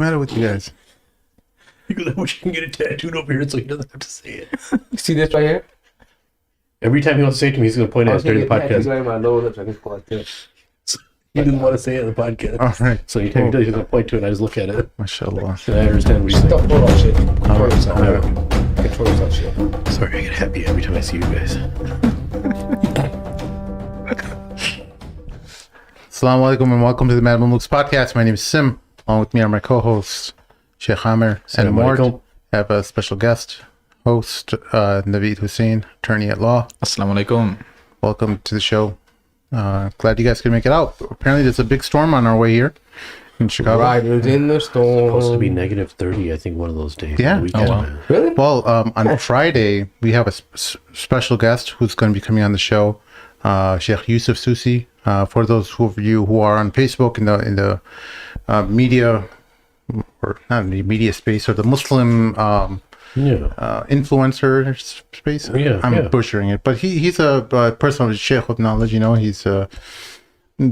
matter with you guys? I wish you can get it tattooed over here so he doesn't have to say it. See this right here? Every time he wants to say it to me, he's going to point at it during the podcast. Right my lower lips, I can pull like this. He doesn't want to say it in the podcast. All right. So anytime he does, he's going to point to it, and I just look at it. Mashallah. And I understand what he's saying. Don't pull off shit. Control Alright. yourself. Control yourself, shit. Sorry, I get happy every time I see you guys. Assalamu alaikum and welcome to the Mad Mamluks podcast. My name is Sim. Along with me are my co-hosts, Sheikh Amir and Mort. I have a special guest host, Naveed Hussein, attorney at law. Assalamu alaikum. Welcome to the show. Glad you guys could make it out. Apparently there's a big storm on our way here in Chicago. Riders in the storm. Supposed to be negative 30, I think, one of those days. Yeah. The weekend, Oh, wow. man. Really? Well, on Friday, we have a special guest who's going to be coming on the show, Sheikh Yusuf Susi. For those of you who are on Facebook in the media, or not in the media space, or the Muslim influencer space. I'm butchering it, but he's a person of Sheikh of knowledge. You know, he's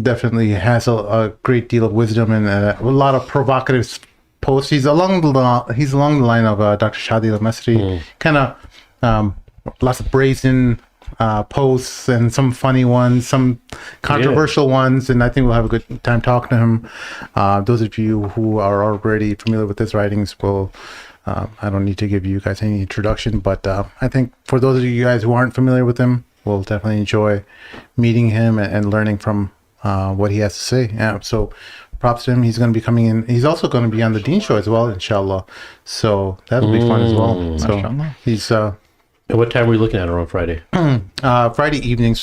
definitely has a great deal of wisdom and a lot of provocative posts. He's along the line of Dr. Shadi al-Masri, kind of lots of brazen posts and some funny ones, some controversial ones, and I think we'll have a good time talking to him. Those of you who are already familiar with his writings will, I don't need to give you guys any introduction, but I think for those of you guys who aren't familiar with him, we'll definitely enjoy meeting him and learning from what he has to say. Yeah, so props to him. He's going to be coming in. He's also going to be on the Dean Show as well, inshallah. So that'll be fun as well. So he's... And what time are we looking at on Friday? Friday evening,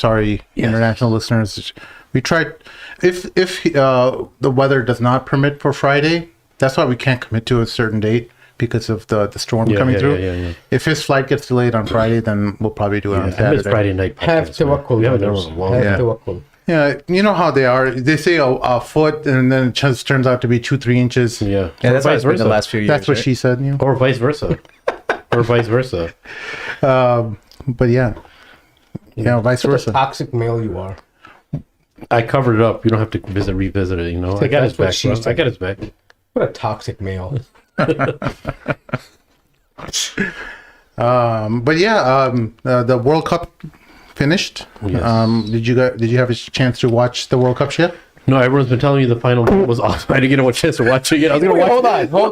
international listeners. We tried, if the weather does not permit for Friday, that's why we can't commit to a certain date because of the storm coming through. Yeah. If his flight gets delayed on Friday, then we'll probably do it on I Saturday. missed Friday night. Have tawakkul. We haven't done one in a long time. Tawakkul. Yeah, you know how they are. They say a foot, and then it just turns out to be 2-3 inches. Yeah, That's or how vice it's been the versa. last few years. That's what right? she said. You know? Or vice versa. Or vice versa. But yeah, vice What a versa. toxic male you are. I covered it up. You don't have to revisit it. You know, I got his That's what back. she Bro. said. I got his back. What a toxic male. But yeah, the World Cup finished. Yes. Did you have a chance to watch the World Cup yet? No, everyone's been telling me the final was awesome. I didn't get a chance to watch it yet. I was gonna watch. Hold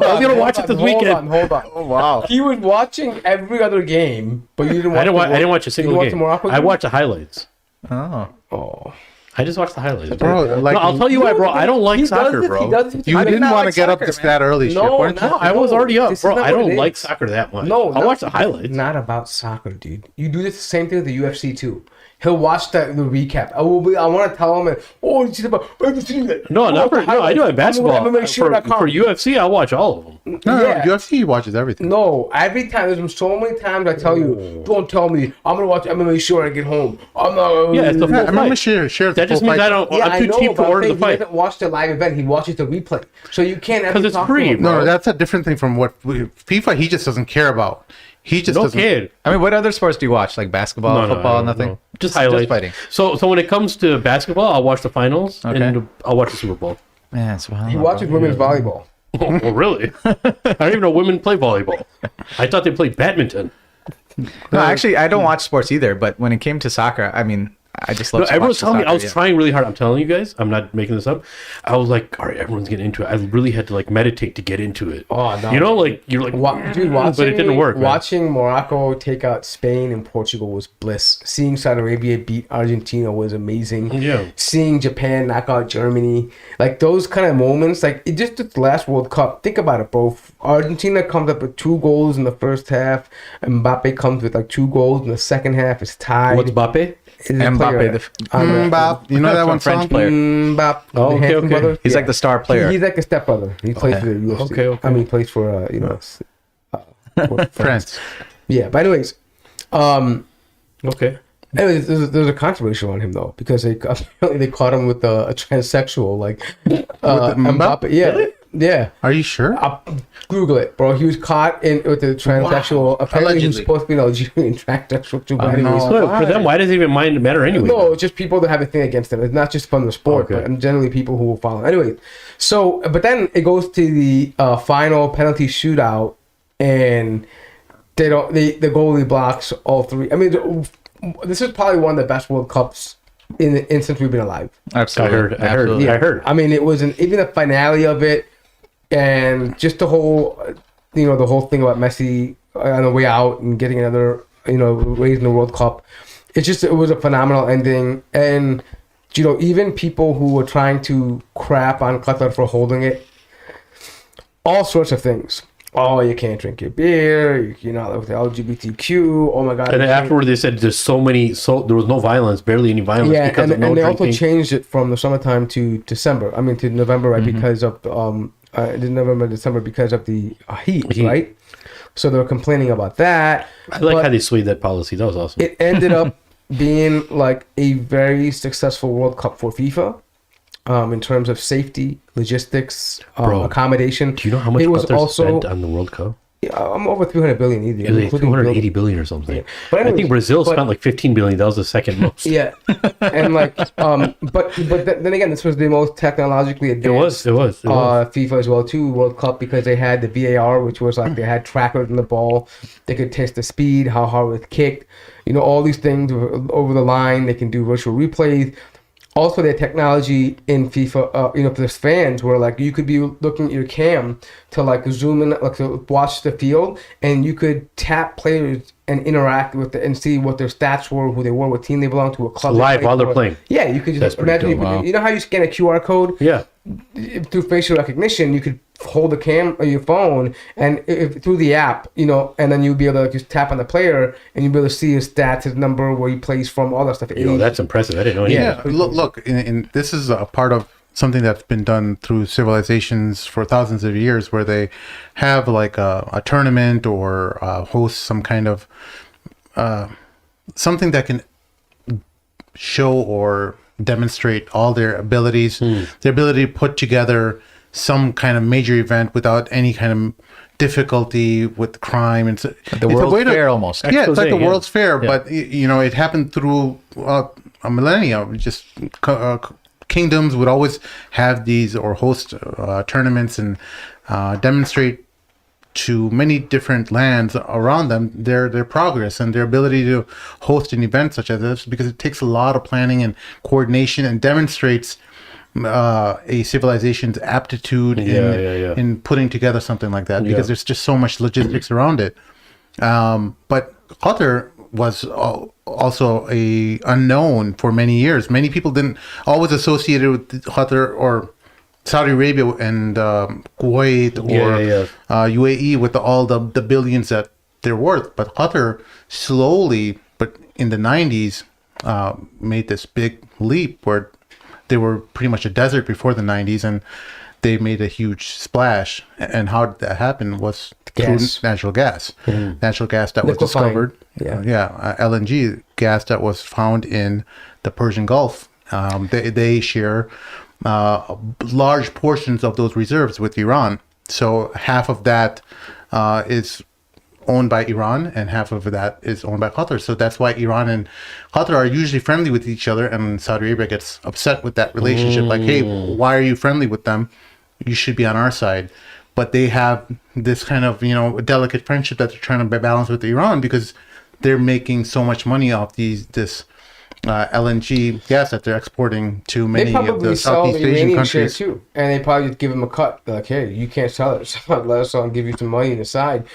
on. I was gonna watch it this weekend. Hold on. Oh wow! He was watching every other game, but you didn't watch I didn't watch a single watch game. the Morocco I game? watched the highlights. Oh. I just watched the highlights. Bro, like, no, I'll tell you why, bro. I don't like He does soccer, it, bro. he does it. you I did didn't not want to like get up soccer, this man. that early, shit, No, weren't you? no. I was already up, This is bro. not I what don't it like is. soccer that much. No, I'll watch the highlights. It's not about soccer, dude. You do this the same thing with the UFC too. He'll watch the recap. I want to tell him, you see about. No, I do have basketball. MMA For UFC, I watch all of them. No, Yeah. UFC watches everything. No, every time. There's been so many times I tell you, don't tell me. I'm gonna watch MMA show when I get home. I'm not. Yeah, it's the Yeah, I full remember fight. share That just means I don't. Yeah, I'm too cheap to but I'm order saying the fight. He doesn't watch the live event. He watches the replay. So you can't ever 'Cause it's talk free, to him. bro. No, that's a different thing from what FIFA. He just doesn't care about. He just No doesn't. kid. I mean, what other sports do you watch? Like basketball, No, football, no, nothing? no. Just highlights. fighting. So when it comes to basketball, I'll watch the finals and I'll watch the Super Bowl. Man, subhanallah. He watches women's volleyball. Oh, really? I don't even know women play volleyball. I thought they played badminton. No, actually, I don't watch sports either. But when it came to soccer, I mean, I just love. No, to everyone's watch the telling me. soccer, I was yeah. trying really hard. I'm telling you guys. I'm not making this up. I was like, all right, everyone's getting into it. I really had to meditate to get into it. Oh no! You know, you're like, Dude, watching, but it didn't work. Man. Watching Morocco take out Spain and Portugal was bliss. Seeing Saudi Arabia beat Argentina was amazing. Yeah. Seeing Japan knock out Germany, like those kind of moments, like it just the last World Cup. Think about it, bro. Argentina comes up with 2 goals in the first half. Mbappe comes with 2 goals in the second half. It's tied. What's Mbappe? Mbappe, you know that one French song? player. Mbappe. Oh, the okay, handsome okay. brother. He's Yeah. like the star player. He's like a stepbrother. He plays for the UFC. Okay. I mean, he plays for France. Yeah, but anyways, Okay. anyways, there's a controversy on him though because apparently they caught him with a transsexual Mbappe. Yeah, Yeah. Are you sure? Google it, bro. He was caught with the transsexual. Wow. Apparently, he was Allegedly. supposed to be an Algerian transsexual too. But anyways, no. So for them, why does it even matter anyway? no, it's just people that have a thing against them. It's not just from the sport, Okay. but generally people who will follow. Anyway, so but then it goes to the final penalty shootout, and they don't. The goalie blocks all three. I mean, this is probably one of the best World Cups since we've been alive. Absolutely. I heard. I mean, it was even the finale of it, and just the whole, the whole thing about Messi on the way out and getting another, raising the World Cup. It was a phenomenal ending, and even people who were trying to crap on Qatar for holding it, all sorts of things. Oh, you can't drink your beer. You're not with the LGBTQ. Oh my God! And then afterward, they said there was no violence, barely any violence. Yeah, because of no and they drinking. also changed it from the summertime to December. I mean, to November, right? Because of November, December, because of the heat, right? So they were complaining about that. I like But how they swayed that policy. That was awesome. it ended up being like a very successful World Cup for FIFA. In terms of safety, logistics, Bro, accommodation. Do you know how much it was Qatar also spent on the World Cup? I'm over 300 billion either. It was like including 280 billion or something. Yeah. But I anyways, think Brazil but- spent like 15 billion. That was the second most. Yeah, and like, but then again, this was the most technologically advanced. It was. FIFA as well too, World Cup, because they had the VAR, which was like they had trackers in the ball. They could test the speed, how hard it kicked, all these things over the line. They can do virtual replays. Also, their technology in FIFA, for the fans, where like you could be looking at your cam to like zoom in, like to watch the field, and you could tap players and interact with and see what their stats were, who they were, what team they belong to, what club. Live they while they're for. playing. Yeah, you could That's just pretty imagine. dope. You know how you scan a QR code? Yeah. Through facial recognition, you could hold the cam or your phone and through the app, and then you'd be able to just tap on the player and you'd be able to see his stats, his number, where he plays from, all that stuff. That's impressive. I didn't know. Yeah, look, in this is a part of something that's been done through civilizations for thousands of years, where they have like a tournament or host some kind of something that can show or demonstrate all their abilities, their ability to put together some kind of major event without any kind of difficulty with crime. And so, The World's Fair almost. Yeah, it's like the Yeah. World's Fair, but it happened through a millennia. Just kingdoms would always have these or host tournaments and demonstrate to many different lands around them their progress and their ability to host an event such as this, because it takes a lot of planning and coordination and demonstrates a civilization's aptitude in putting together something like that, because there's just so much logistics around it. But Qatar was also a unknown for many years. Many people didn't always associate it with Qatar or Saudi Arabia and Kuwait or UAE with all the billions that they're worth. But Qatar slowly, but in the 90s, made this big leap where they were pretty much a desert before the 90s, and they made a huge splash. And how did that happen was through natural gas. Natural gas that was discovered. LNG gas that was found in the Persian Gulf. They share large portions of those reserves with Iran. So half of that is owned by Iran and half of that is owned by Qatar. So that's why Iran and Qatar are usually friendly with each other, and Saudi Arabia gets upset with that relationship. Like, hey, why are you friendly with them? You should be on our side. But they have this kind of, delicate friendship that they're trying to balance with Iran, because they're making so much money off this LNG gas that they're exporting to many of the Southeast Asian countries too, and they probably just give them a cut. They're like, hey, you can't sell it, so let us give you some money on the side.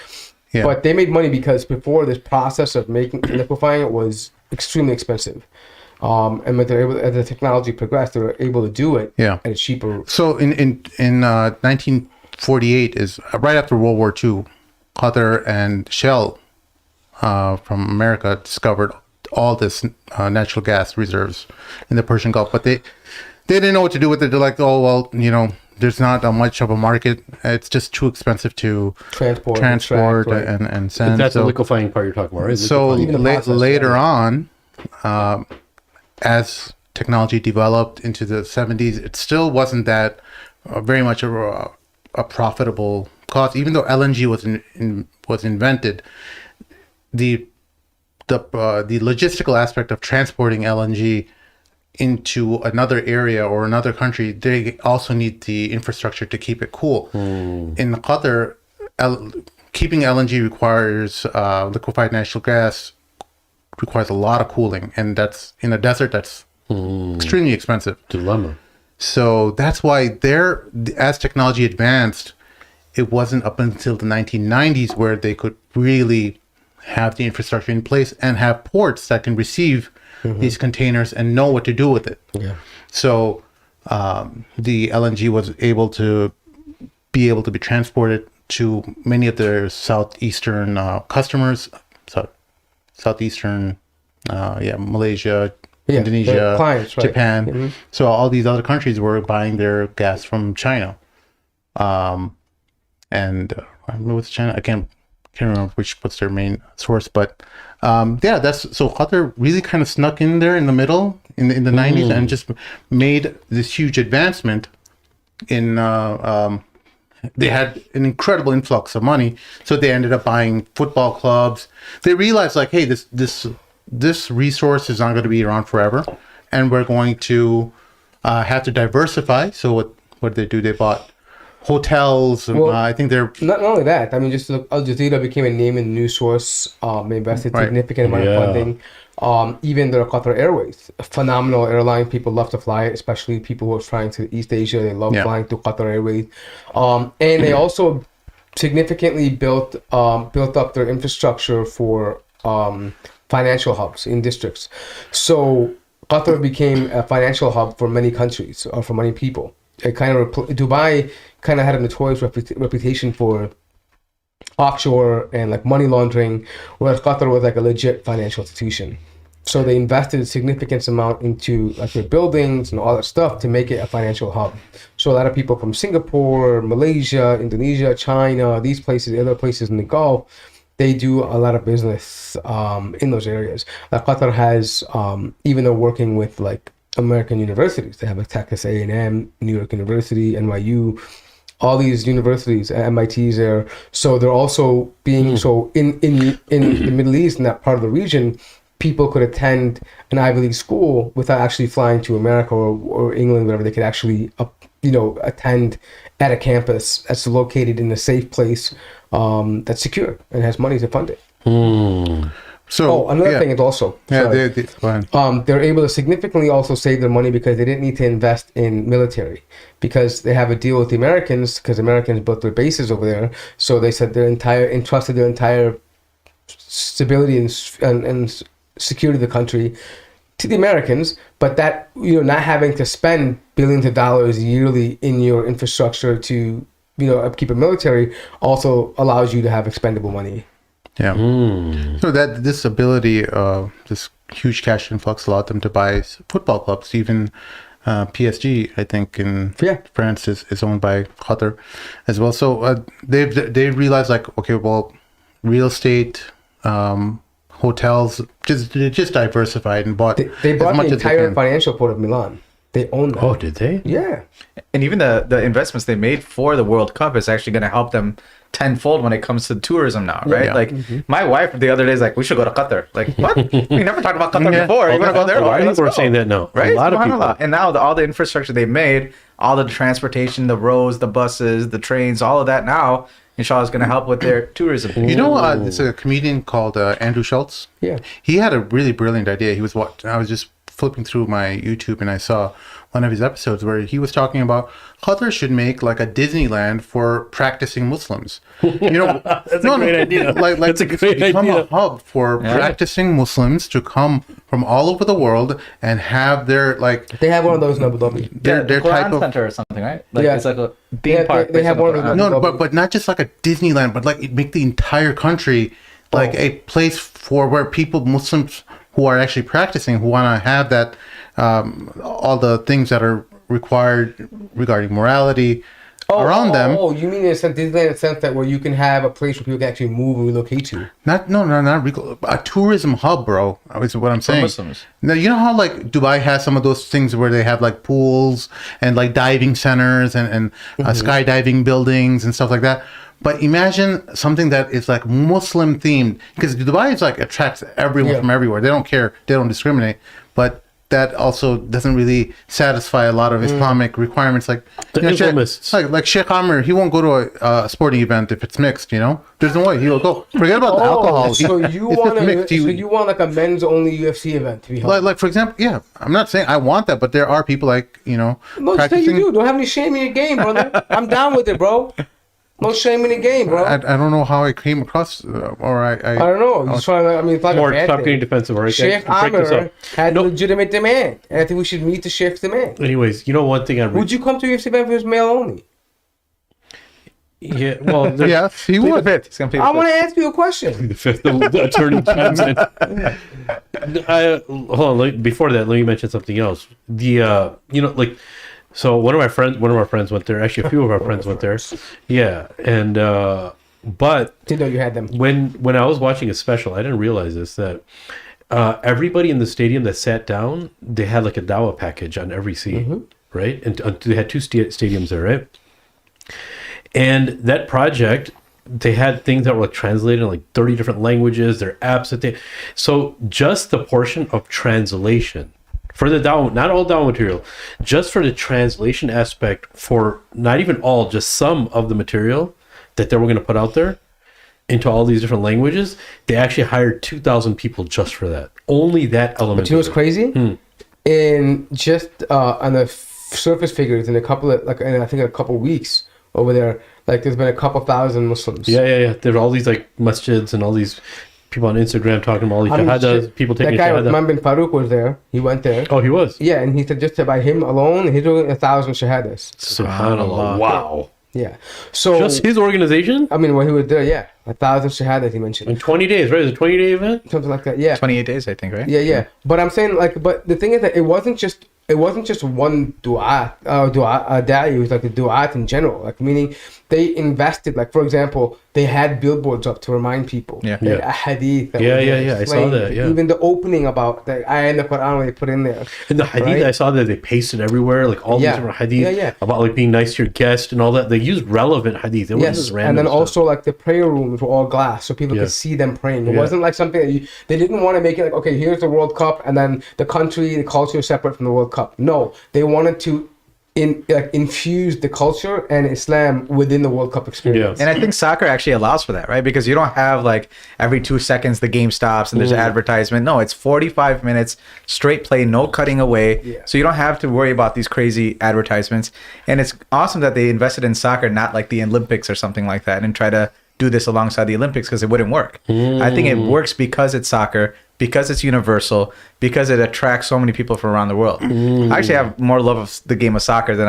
Yeah. But they made money because before, this process of liquefying it was extremely expensive. And when as the technology progressed, they were able to do it at a cheaper. So in 1948 is right after World War II, Qatar and Shell from America discovered all this natural gas reserves in the Persian Gulf, but they didn't know what to do with it. They're like, oh well, there's not much of a market. It's just too expensive to transport and send. That's the liquefying part you're talking about, right? So later on, as technology developed into the 70s, it still wasn't that very much a a profitable cause. Even though LNG was invented, the logistical aspect of transporting LNG into another area or another country, they also need the infrastructure to keep it cool. In Qatar, keeping LNG requires liquefied natural gas requires a lot of cooling, and that's in a desert that's extremely expensive. Dilemma. So that's why as technology advanced, it wasn't up until the 1990s where they could really have the infrastructure in place and have ports that can receive these containers and know what to do with it. Yeah. So the LNG was able to be transported to many of their southeastern customers, Malaysia, Indonesia, clients, right. Japan. So all these other countries were buying their gas from China. And what's China? I can't remember what's their main source, but so Qatar really kind of snuck in there in the middle in the 90s and just made this huge advancement in they had an incredible influx of money, so they ended up buying football clubs. They realized, like, hey, this resource is not going to be around forever, and we're going to have to diversify. So what did they do? They bought hotels. Well, I think they're not only that. I mean, just look, Al Jazeera became a name in the news source. They invested significant amount of funding. Even their Qatar Airways, a phenomenal airline. People love to fly it, especially people who are flying to East Asia. They love flying to Qatar Airways. And they also significantly built up their infrastructure for financial hubs in districts. So Qatar became a financial hub for many countries, or for many people. It Dubai kind of had a notorious reputation for offshore and like money laundering, whereas Qatar was like a legit financial institution. So they invested a significant amount into like their buildings and all that stuff to make it a financial hub. So a lot of people from Singapore, Malaysia, Indonesia, China, these places, other places in the Gulf, they do a lot of business in those areas. Qatar has, even though working with like American universities, they have like Texas A&M, New York University, NYU, all these universities, MIT's there. So they're also being so in the Middle East, in that part of the region, people could attend an Ivy League school without actually flying to America or England, whatever. They could actually attend at a campus that's located in a safe place that's secure and has money to fund it. So another thing is also go ahead. They're able to significantly also save their money because they didn't need to invest in military, because they have a deal with the Americans, because Americans built their bases over there. So they said entrusted their entire stability and security of the country to the Americans, but that not having to spend billions of dollars yearly in your infrastructure to upkeep a military also allows you to have expendable money. Yeah. So that this ability, this huge cash influx allowed them to buy football clubs. Even PSG, I think, in France is owned by Qatar as well. So they realized, like, okay, well, real estate, hotels, just diversified and bought. They bought the entire financial port of Milan. They own that. Oh, did they? Yeah. And even the investments they made for the World Cup is actually going to help them tenfold when it comes to tourism now, right? Yeah. Like my wife the other day is like, we should go to Qatar. Like, what? We never talked about Qatar before. You want to go there? A lot of people are saying that now. Right? A lot of people. And now all the infrastructure they made, all the transportation, the roads, the buses, the trains, all of that now, inshallah, is going to help with their tourism. There's a comedian called Andrew Schultz. Yeah. He had a really brilliant idea. I was just flipping through my YouTube and I saw one of his episodes where he was talking about Qatar should make like a Disneyland for practicing Muslims. That's a great idea. That's a great become idea. A hub for practicing Muslims to come from all over the world and have their They have one of those in Abu Dhabi. Their type of center or something, right? It's like a theme park. They have one of those. No, but not just like a Disneyland, but like make the entire country like a place for where Muslims who are actually practicing, who want to have that, all the things that are required regarding morality, around them. Oh, you mean in a sense, Disneyland in a sense that where you can have a place where people can actually move and relocate to? Not a tourism hub, bro. Is what I'm saying. Muslims. Now you know how like Dubai has some of those things where they have like pools and like diving centers and skydiving buildings and stuff like that. But imagine something that is like Muslim themed, because Dubai is like attracts everyone from everywhere. They don't care. They don't discriminate. But that also doesn't really satisfy a lot of Islamic requirements. Like, The Islamists. like Sheikh Amr, he won't go to a sporting event if it's mixed. You know, there's no way he'll go. Forget about the alcohol. So you want like a men's only UFC event to be held? Like for example, yeah. I'm not saying I want that, but there are people like No, say you do. Don't have any shame in your game, brother. I'm down with it, bro. No shame in the game, bro. I don't know how I came across, or I don't know. He's trying to, I mean, it's like More, a bad stop thing. getting defensive, all right? Sheikh Break this Amr up. had a legitimate demand, and I think we should meet the Sheikh's demand. Anyways, you know one thing I Would you come to UFC event if it was male only? Yeah, well, there's yes, he Plead the would. fifth. He's gonna plead I the want fifth. to ask you a question. the fifth the attorney chimes in. Hold on, before that, let me mention something else. The so one of our friends went there. Actually, a few of our friends went there. Yeah, and but Didn't know you had them. when I was watching a special, I didn't realize this, that everybody in the stadium that sat down, they had like a Dawa package on every seat, right? And they had two stadiums there, right? And that project, they had things that were like translated in like 30 different languages. Their apps that so just the portion of translation for the Dawa, not all Dawa material, just for the translation aspect, for not even all, just some of the material that they were going to put out there into all these different languages, they actually hired 2,000 people just for that. Only that element. But you know what's crazy? In just on the surface figures, in a couple of in I think a couple of weeks over there, like there's been a couple thousand Muslims. Yeah. There are all these like masjids and all these people on Instagram talking about all these shahadas, people taking that guy, shahada. Imam bin Farouk, was there. He went there. Oh, he was? Yeah, and he said just by him alone, he's doing 1,000 shahadas. Subhanallah. Wow. Yeah. So Just his organization? I mean, when he was there, yeah, 1,000 shahadas he mentioned. In 20 days, right? It was a 20-day event? Something like that. Yeah. 28 days, I think, right? Yeah. But I'm saying but the thing is that it wasn't just one da'i. It was like the du'at in general. Like meaning they invested. Like for example, they had billboards up to remind people. Yeah. They had a hadith. That Yeah. was I saw that. Yeah. Even the opening about the ayah in the Quran they put in there. And the hadith, right? I saw that they pasted everywhere, like all these different hadith Yeah. about like being nice to your guest and all that. They used relevant hadith. It wasn't just random and then stuff. also like the prayer rooms were all glass, so people could see them praying. It wasn't like something that they didn't want to make it like, okay, here's the World Cup, and then the country, the culture is separate from the World Cup. No, they wanted to infuse the culture and Islam within the World Cup experience. And I think soccer actually allows for that, right? Because you don't have like every 2 seconds the game stops and there's an advertisement. No, it's 45 minutes straight play, no cutting away. Yeah. So you don't have to worry about these crazy advertisements. And it's awesome that they invested in soccer, not like the Olympics or something like that, and try to do this alongside the Olympics, because it wouldn't work. I think it works because it's soccer, because it's universal, because it attracts so many people from around the world. I actually have more love of the game of soccer than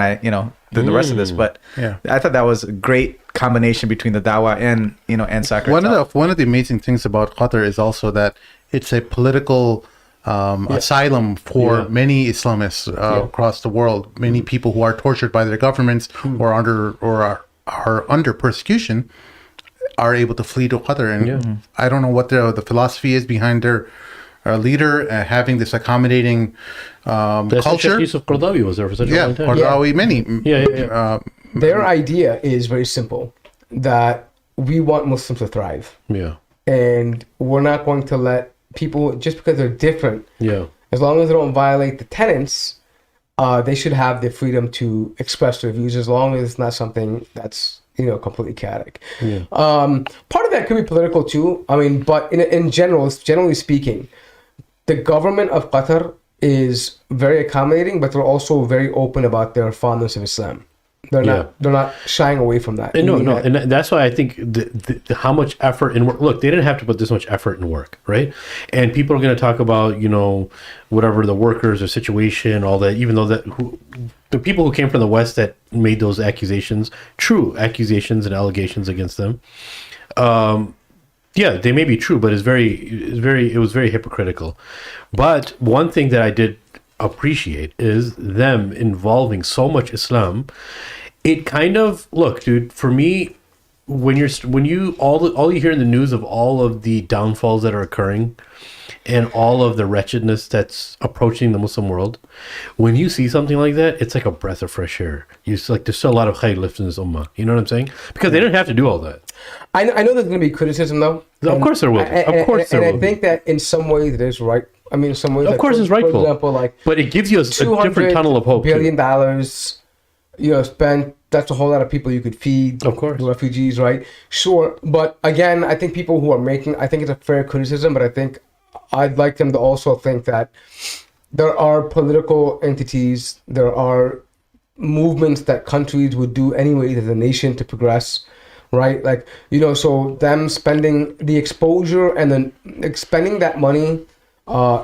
than the rest of this. But I thought that was a great combination between the Dawa and soccer. One of the amazing things about Qatar is also that it's a political asylum for many Islamists across the world. Many people who are tortured by their governments or are under persecution are able to flee to Qatar. And I don't know what the philosophy is behind their leader having this accommodating culture. Yusuf Qaradawi was there for such a long time. Qaradawi, many. Their idea is very simple, that we want Muslims to thrive. Yeah. And we're not going to let people, just because they're different, Yeah. as long as they don't violate the tenets, they should have the freedom to express their views, as long as it's not something that's completely chaotic. Yeah. Part of that could be political too. I mean, but generally speaking, the government of Qatar is very accommodating, but they're also very open about their fondness of Islam. They're not shying away from that. And and that's why I think the how much effort and work. Look, they didn't have to put this much effort and work, right? And people are going to talk about whatever the workers or situation, all that. Even though the people who came from the West that made those accusations, true accusations and allegations against them, they may be true, but it was very hypocritical. But one thing that I did appreciate is them involving so much Islam it kind of look, dude. For me, when all you hear in the news of all of the downfalls that are occurring, and all of the wretchedness that's approaching the Muslim world, when you see something like that, it's like a breath of fresh air. There's still a lot of khair left in this ummah. You know what I'm saying? Because they didn't have to do all that. I know there's going to be criticism, though. Of course there will be. Of course there will be. And I think that in some ways it is right. I mean, in some ways, of course it's rightful. For example, but it gives you a different tunnel of hope. $200 billion, spent. That's a whole lot of people you could feed. Of course. The refugees, right? Sure. But again, I think people who are I think it's a fair criticism, but I think I'd like them to also think that there are political entities, there are movements that countries would do anyway as a nation to progress, right? Like, so them spending the exposure and then spending that money,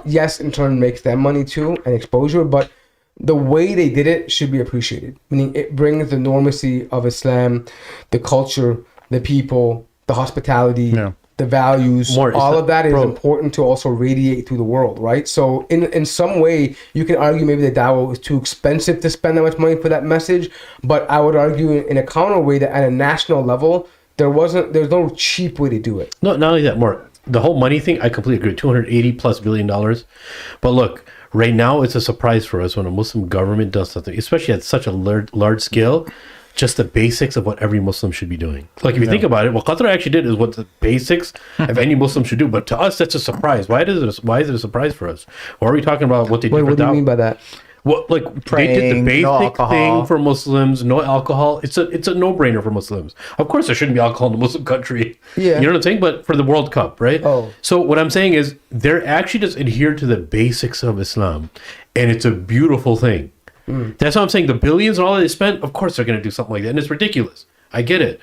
yes, in turn makes them money too and exposure, but the way they did it should be appreciated. Meaning it brings the normacy of Islam, the culture, the people, the hospitality, the values, all of that is important to also radiate through the world, right? So in some way, you can argue maybe the dawah was too expensive to spend that much money for that message, but I would argue in a counter way that at a national level, there's no cheap way to do it. No, not only that, Mark, the whole money thing, I completely agree, $280+ billion. But look, right now, it's a surprise for us when a Muslim government does something, especially at such a large scale, just the basics of what every Muslim should be doing. Like, if you think about it, what Qatar actually did is what the basics of any Muslim should do. But to us, that's a surprise. Why is it a surprise for us? Or are we talking about what they did? What do you mean by that? Well, like, praying, they did the basic no thing for Muslims, no alcohol. It's a no-brainer for Muslims. Of course, there shouldn't be alcohol in a Muslim country. Yeah. You know what I'm saying? But for the World Cup, right? Oh. So what I'm saying is they're actually just adhere to the basics of Islam. And it's a beautiful thing. That's what I'm saying. The billions and all that they spent, of course they're going to do something like that. And it's ridiculous. I get it.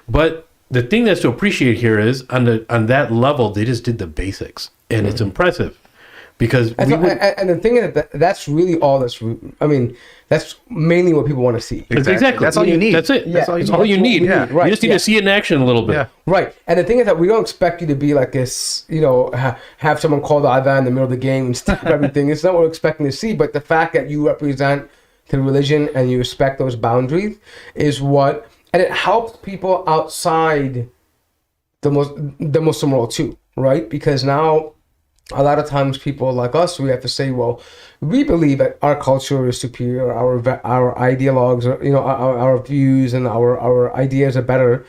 But the thing that's to appreciate here is on that level, they just did the basics. And it's impressive. Because and the thing is that's really all that's mainly what people want to see. Exactly. That's all you need. That's it. Yeah. That's all you need. Yeah. Right. You just need to see it in action a little bit. Yeah. Right. And the thing is that we don't expect you to be like this, have someone call the adhan in the middle of the game and stop everything. It's not what we're expecting to see, but the fact that you represent the religion and you respect those boundaries is what, and it helps people outside the Muslim world too, right? Because now a lot of times people like us, we have to say, well, we believe that our culture is superior, our ideologues, our views and our ideas are better.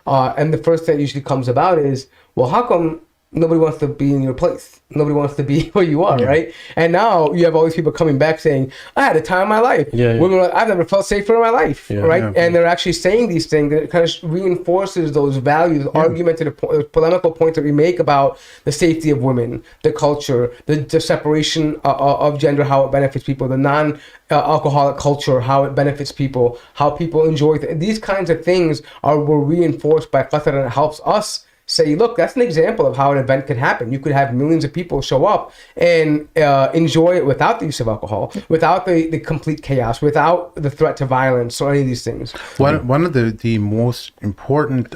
And the first thing that usually comes about is, well, how come nobody wants to be in your place? Nobody wants to be where you are, right? And now you have all these people coming back saying, I had a time of my life. Women are like, I've never felt safer in my life, right? And they're actually saying these things that kind of reinforces those values, argumentative, polemical points that we make about the safety of women, the culture, the separation of gender, how it benefits people, the non-alcoholic culture, how it benefits people, how people enjoy these kinds of things were reinforced by Qatar, and it helps us say, look, that's an example of how an event could happen. You could have millions of people show up and enjoy it without the use of alcohol, without the complete chaos, without the threat to violence or any of these things. One of the most important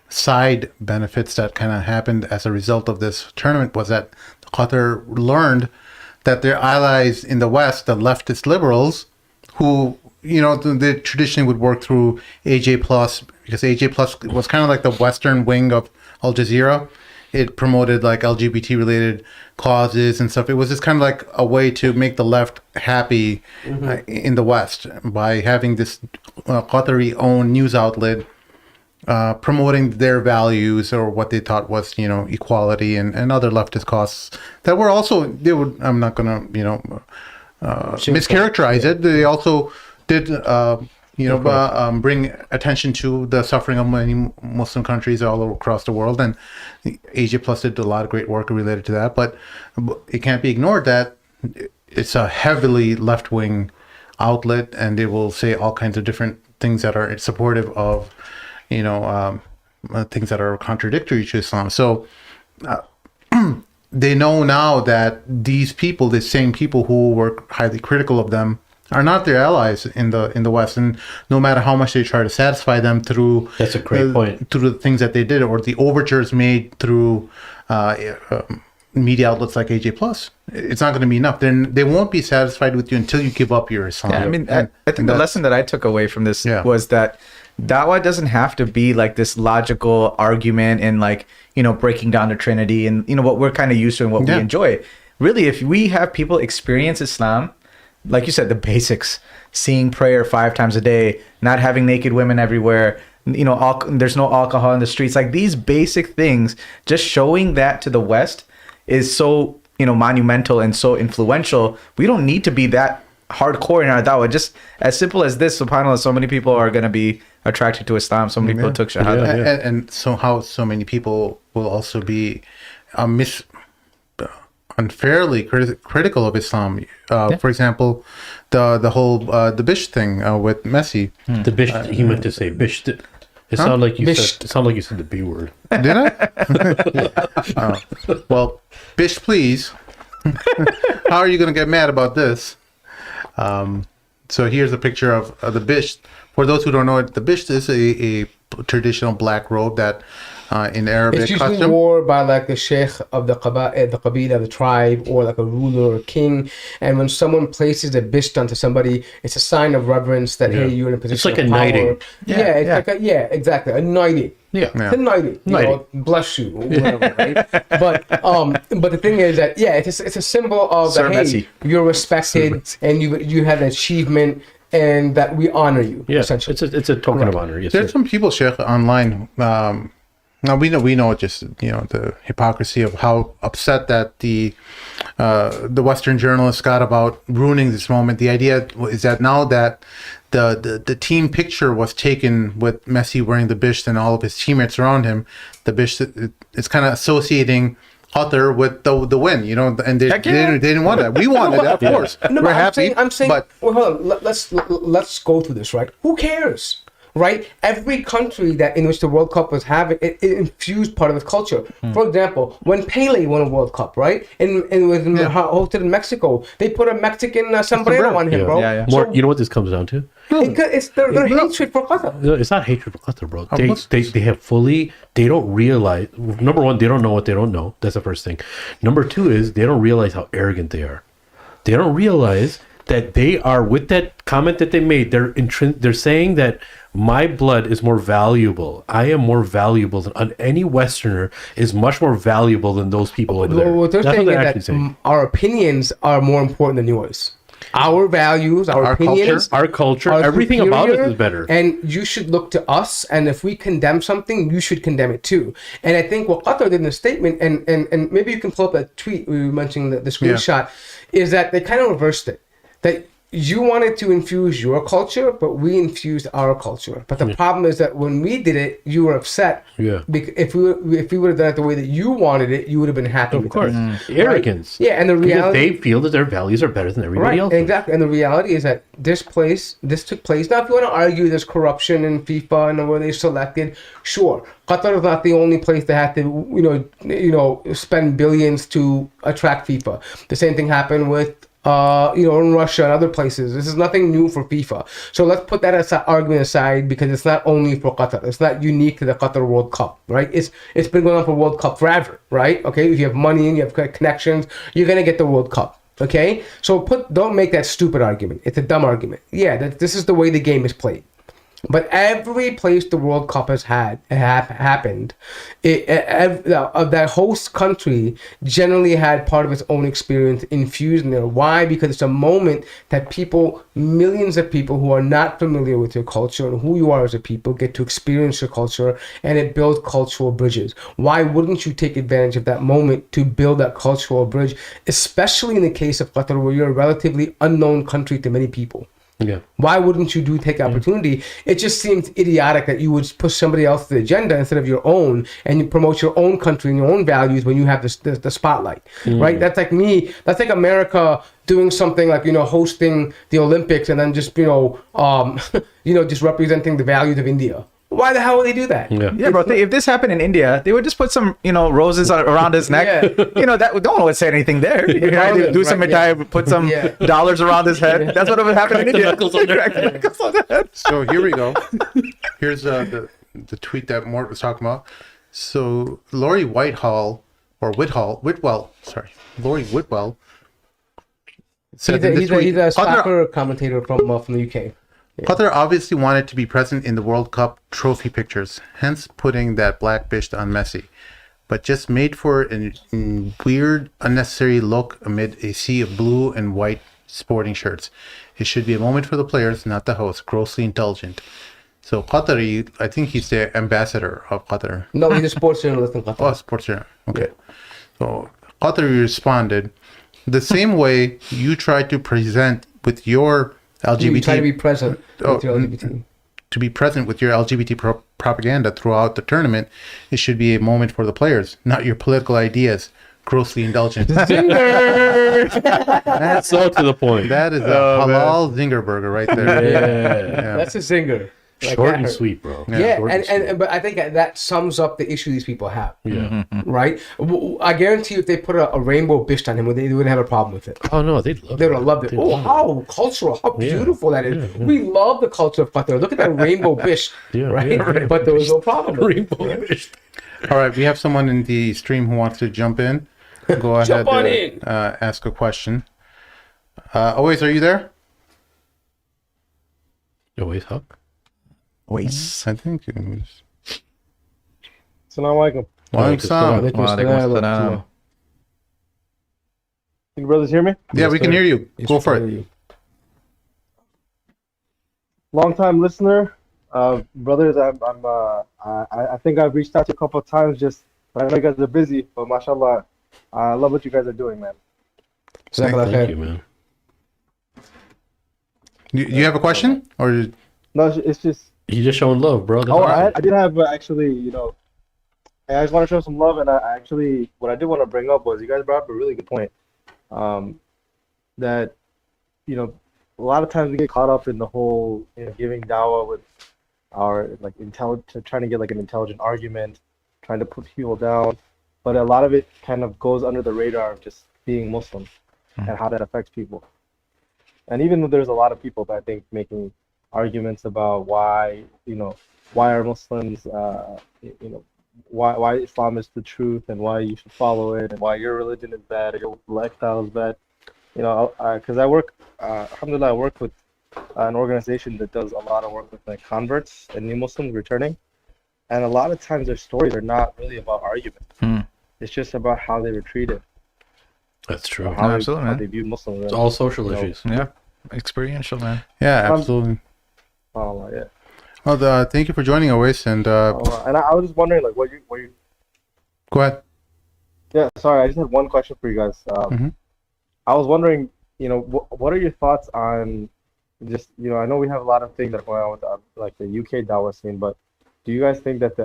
side benefits that kind of happened as a result of this tournament was that Qatar learned that their allies in the West, the leftist liberals, who they traditionally would work through AJ Plus, because AJ Plus was kind of like the Western wing of Al Jazeera. It promoted like LGBT related causes and stuff. It was just kind of like a way to make the left happy in the West by having this Qatari owned news outlet promoting their values or what they thought was, equality and other leftist causes that were also, I'm not going to, mischaracterize it. They also did, bring attention to the suffering of many Muslim countries all across the world, and Asia Plus did a lot of great work related to that. But it can't be ignored that it's a heavily left-wing outlet, and they will say all kinds of different things that are supportive of, things that are contradictory to Islam. So they know now that these people, the same people who were highly critical of them, are not their allies in the West, and no matter how much they try to satisfy them through that's a great point, through the things that they did or the overtures made through media outlets like AJ Plus. It's not going to be enough. Then they won't be satisfied with you until you give up your Islam. Yeah, I mean, I think the lesson that I took away from this was that Dawah doesn't have to be like this logical argument and like, you know, breaking down the Trinity and, you know, what we're kind of used to and what we enjoy. Really, if we have people experience Islam, like you said, the basics, seeing prayer 5 times a day, not having naked women everywhere, you know, there's no alcohol in the streets, like these basic things, just showing that to the West is so, you know, monumental and so influential. We don't need to be that hardcore in our dawah. Just as simple as this, subhanAllah, so many people are going to be attracted to Islam. So many people took shahada. And so how so many people will also be unfairly critical of Islam. For example, the whole the Bisht thing with Messi. The Bisht, he meant to say Bisht. It sounded like you said. It sounded like you said the B word. Did I? Well, Bisht, please. How are you going to get mad about this? So here's a picture of the Bisht. For those who don't know it, the Bisht is a traditional black robe that in Arabic it's usually custom worn by like the sheikh of the qabila, the tribe, or like a ruler or king. And when someone places a bisht onto somebody, it's a sign of reverence that hey, you're in a position. It's like of a power. knighting. Like exactly, a knighting. It's a knighting. You know, bless you, or whatever, right? But the thing is that it's a symbol of that hey, you're respected and you have an achievement. And that we honor you. Yeah, essentially. it's a token of honor. Yes, there's some people, Sheikh, online. Now we know just the hypocrisy of how upset that the Western journalists got about ruining this moment. The idea is that now that the team picture was taken with Messi wearing the Bisht and all of his teammates around him, the Bisht is kind of associating Qatar with the win, and they didn't want that. We wanted that, of course. No, we're happy. I'm saying, but well, hold on. Let's go through this, right? Who cares, right? Every country that in which the World Cup was having, it infused part of its culture. For example, when Pele won a World Cup, right, and it was hosted in Mexico, they put a Mexican sombrero on him, bro. Yeah. More, you know what this comes down to? It's their hatred for Qatar. No, it's not hatred for Qatar, bro. They have they don't realize, number one, they don't know what they don't know. That's the first thing. Number two is they don't realize how arrogant they are. They don't realize that they are, with that comment that they made, they're saying that my blood is more valuable. I am more valuable than any Westerner is much more valuable than those people over there. What they're saying is that our opinions are more important than yours. Our values, our opinions, our culture, everything about us is better. And you should look to us. And if we condemn something, you should condemn it too. And I think what Qatar did in the statement, and maybe you can pull up that tweet we were mentioning, the screenshot, is that they kind of reversed it. That you wanted to infuse your culture, but we infused our culture. But the problem is that when we did it, you were upset. Yeah. Because if we would have done it the way that you wanted it, you would have been happy. Of course. Arrogance. Right? Yeah, and the reality, they feel that their values are better than everybody else. Exactly. And the reality is that this took place. Now, if you want to argue there's corruption in FIFA and where they selected, sure. Qatar is not the only place that had to, spend billions to attract FIFA. The same thing happened with in Russia and other places. This is nothing new for FIFA. So let's put that argument aside because it's not only for Qatar. It's not unique to the Qatar World Cup, right? It's been going on for World Cup forever, right? Okay, if you have money and you have connections, you're gonna get the World Cup. Okay, so don't make that stupid argument. It's a dumb argument. Yeah, this is the way the game is played. But every place the World Cup has happened, that host country generally had part of its own experience infused in there. Why? Because it's a moment that millions of people who are not familiar with your culture and who you are as a people get to experience your culture, and it builds cultural bridges. Why wouldn't you take advantage of that moment to build that cultural bridge, especially in the case of Qatar, where you're a relatively unknown country to many people? Yeah. Why wouldn't you take opportunity? It just seems idiotic that you would push somebody else's agenda instead of your own, and you promote your own country and your own values when you have the spotlight, right? That's like me. That's like America doing something like hosting the Olympics and then just just representing the values of India. Why the hell would they do that? Yeah, bro. If this happened in India, they would just put some, roses around his neck. That no one would say anything there. They do some put some dollars around his head. That's what would happen in India. So here we go. Here's the tweet that Mort was talking about. So Lori Whitehall or Lori Whitwell, said He's a Qatar, soccer commentator from the UK. Qatar obviously wanted to be present in the World Cup trophy pictures, hence putting that black bisht on Messi, but just made for a weird, unnecessary look amid a sea of blue and white sporting shirts. It should be a moment for the players, not the host. Grossly indulgent. So Qatari, I think he's the ambassador of Qatar. No, he's a sports journalist in Qatar. Oh, sports journal. Okay. So Qatari responded, the same way you try to present with your LGBT... You try to be present with your LGBT. To be present with your LGBT propaganda throughout the tournament, it should be a moment for the players, not your political ideas. Grossly indulgent. Zinger! That's so to the point. That is a halal zinger burger right there. Yeah. That's a zinger. Like Short that and hurt. sweet, bro. Yeah, Short and sweet. but I think that sums up the issue these people have. Yeah. Right? I guarantee you if they put a rainbow bisht on him, they wouldn't have a problem with it. Oh no, they'd love They would have loved it. They'd Oh, love how cultural, how beautiful that is. We love the culture of Qatar. Look at that rainbow bisht, Yeah, right? yeah, But there was no problem with it. Rainbow fish. All right, we have someone in the stream who wants to jump in. Go ahead Jump on and ask a question. Always, are you there? Always Huck. Waste. I think it was. Assalamu alaikum. Walaikum salam. Walaikum salam. Can you brothers hear me? Yeah, we can hear you. Go for it. Long time listener, brothers. I think I've reached out to you a couple of times. But I know you guys are busy. But mashallah, I love what you guys are doing, man. Thank you, man. You have a question, or No, it's just. You just showing love, bro. That's Oh, awesome. I did have actually, I just want to show some love, and I actually, what I did want to bring up was you guys brought up a really good point. That, a lot of times we get caught up in the whole, giving dawah with our trying to get like an intelligent argument, trying to put people down, but a lot of it kind of goes under the radar of just being Muslim and how that affects people. And even though there's a lot of people that I think making arguments about why are Muslims, why Islam is the truth and why you should follow it and why your religion is bad or your lifestyle is bad. Because I work, alhamdulillah, I work with an organization that does a lot of work with like converts and new Muslims returning, and a lot of times their stories are not really about argument. It's just about how they were treated. That's true. Absolutely, how man. they view Muslims. It's all social issues. Yeah. Experiential, man. yeah, absolutely. Oh yeah. Well, thank you for joining, Always, and And I was just wondering, like, what you. go ahead. Yeah, sorry, I just had one question for you guys. I was wondering, what are your thoughts on just, I know we have a lot of things that are going on with like the UK Dawa scene, but do you guys think that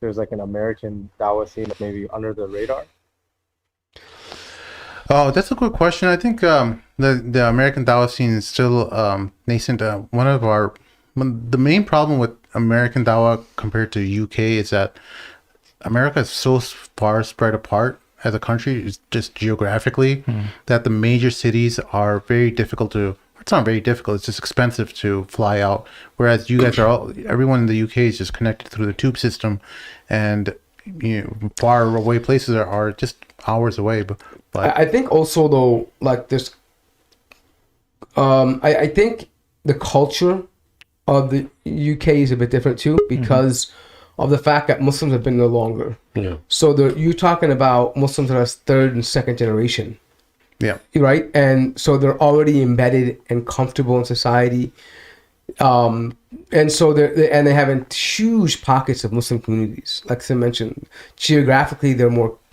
there's like an American Dawa scene that's maybe under the radar? Oh, that's a good question. I think the American Dawa scene is still nascent. The main problem with American Dawa compared to UK is that America is so far spread apart as a country, just geographically, that the major cities are very difficult to. It's not very difficult. It's just expensive to fly out. Whereas you guys everyone in the UK is just connected through the tube system, and far away places are just hours away. But I think also though, like this, I think the culture of the UK is a bit different too because of the fact that Muslims have been there longer. Yeah. So you're talking about Muslims that are third and second generation. yeah, Right? And so they're already embedded and comfortable in society. And so they have huge pockets of Muslim communities. Like I mentioned, geographically,